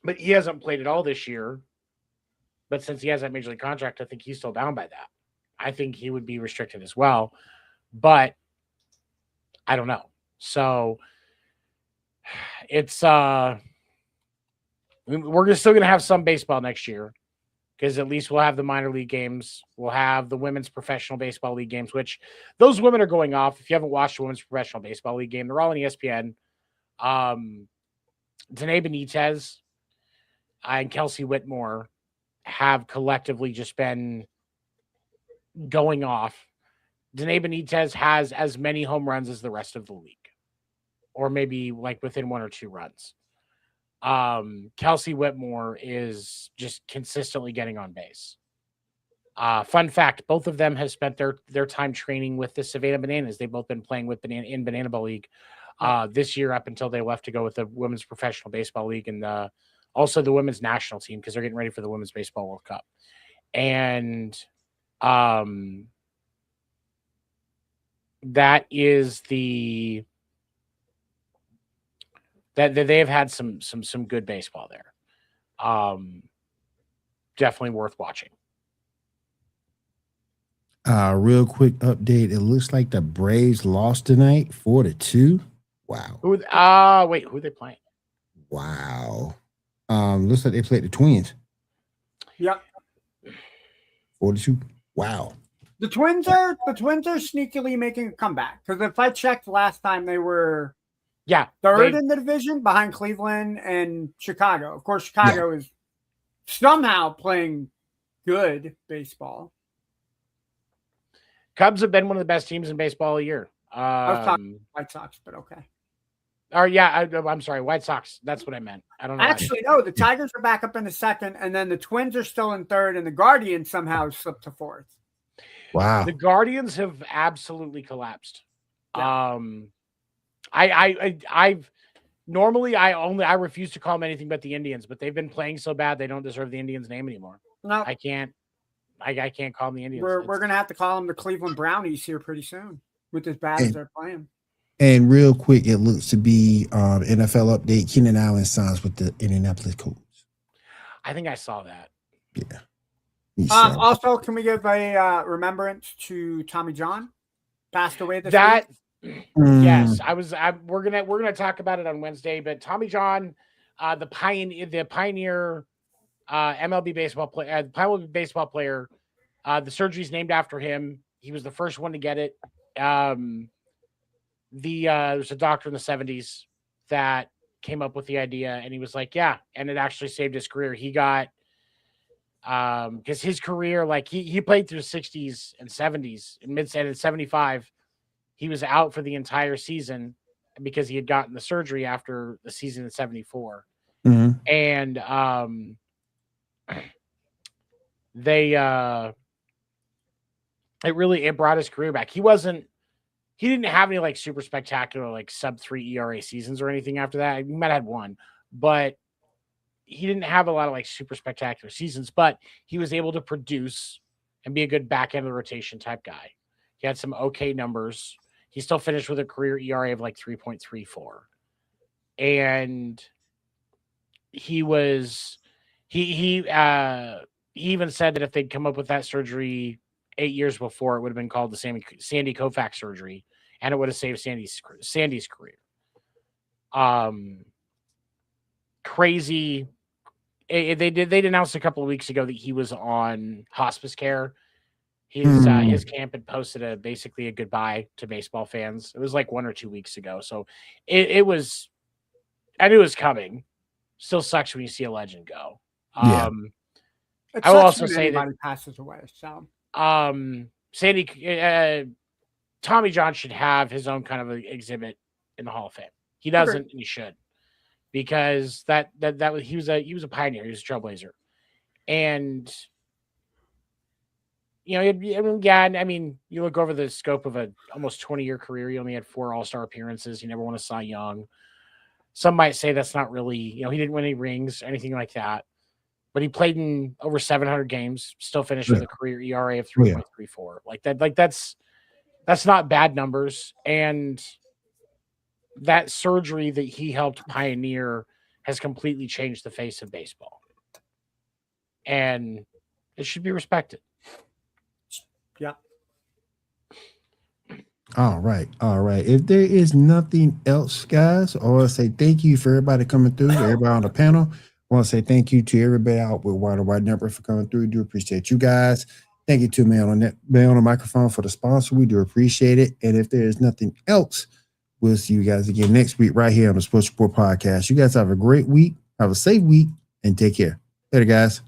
But he hasn't played at all this year. But since he has that major league contract, I think he's still down by that. I think he would be restricted as well. But I don't know. So it's we're still going to have some baseball next year because at least we'll have the minor league games. We'll have the women's professional baseball league games, which those women are going off. If you haven't watched the women's professional baseball league game, they're all on ESPN. Danae Benitez and Kelsey Whitmore have collectively just been going off. Danae Benitez has as many home runs as the rest of the league, or maybe like within 1 or 2 runs. Kelsey Whitmore is just consistently getting on base. Fun fact, both of them have spent their time training with the Savannah Bananas. They've both been playing with in Banana Ball League this year up until they left to go with the Women's Professional Baseball League and also the Women's National Team because they're getting ready for the Women's Baseball World Cup. And that is that they have had some good baseball there. Definitely worth watching. Real quick update. It looks like the Braves lost tonight 4-2. Wow. Who are they playing? Wow. Looks like they played the Twins. Yep. 4-2. Wow. The Twins are sneakily making a comeback because if I checked last time, they were third in the division behind Cleveland and Chicago. Of course, Chicago is somehow playing good baseball. Cubs have been one of the best teams in baseball all year. I was talking White Sox, but okay. I'm sorry, White Sox. That's what I meant. I don't know. Actually, no, the Tigers are back up in the second, and then the Twins are still in third, and the Guardians somehow slipped to fourth. Wow. The Guardians have absolutely collapsed. Yeah. I've normally I refuse to call them anything but the Indians, but they've been playing so bad they don't deserve the Indians name anymore. No, I can't call them the Indians. We're gonna have to call them the Cleveland Brownies here pretty soon with as bad as they're playing. And real quick, it looks to be NFL update. Keenan Allen signs with the Indianapolis Colts. I think I saw that. Yeah. Also, can we give a remembrance to Tommy John? Passed away this week. Yes, we're gonna talk about it on Wednesday. But Tommy John, the pioneer MLB baseball player, the surgery's named after him. He was the first one to get it. There's a doctor in the 70s that came up with the idea, and he was like, yeah, and it actually saved his career. He got Because his career, like he played through 60s and 70s and mid and 75. He was out for the entire season because he had gotten the surgery after the season in 74. Mhm. And it brought his career back. He didn't have any like super spectacular like sub-3 ERA seasons or anything after that. He might have had one, but he didn't have a lot of like super spectacular seasons, but he was able to produce and be a good back end of the rotation type guy. He had some okay numbers. He still finished with a career ERA of like 3.34. And he even said that if they'd come up with that surgery 8 years before, it would have been called the Sandy Koufax surgery, and it would have saved Sandy's career. Crazy. They announced a couple of weeks ago that he was on hospice care. His camp had posted basically a goodbye to baseball fans. It was like 1 or 2 weeks ago. So I knew it was coming. Still sucks when you see a legend go. Yeah. I will also say that passes away. So Tommy John should have his own kind of exhibit in the Hall of Fame. He doesn't, and he should, because he was a pioneer. He was a trailblazer, and you look over the scope of a almost 20-year career. He only had 4 All-Star appearances. He never won a Cy Young. Some might say that's not really, he didn't win any rings, anything like that. But he played in over 700 games, still finished with a career ERA of 3.34. That's not bad numbers. And that surgery that he helped pioneer has completely changed the face of baseball. And it should be respected. Yeah. All right. If there is nothing else, guys, I want to say thank you for everybody coming through, everybody on the panel. I want to say thank you to everybody out with White Number for coming through. We do appreciate you guys. Thank you to Man on the Microphone for the sponsor. We do appreciate it. And if there is nothing else, we'll see you guys again next week right here on the Sports Report Podcast. You guys have a great week, have a safe week, and take care. Later, guys.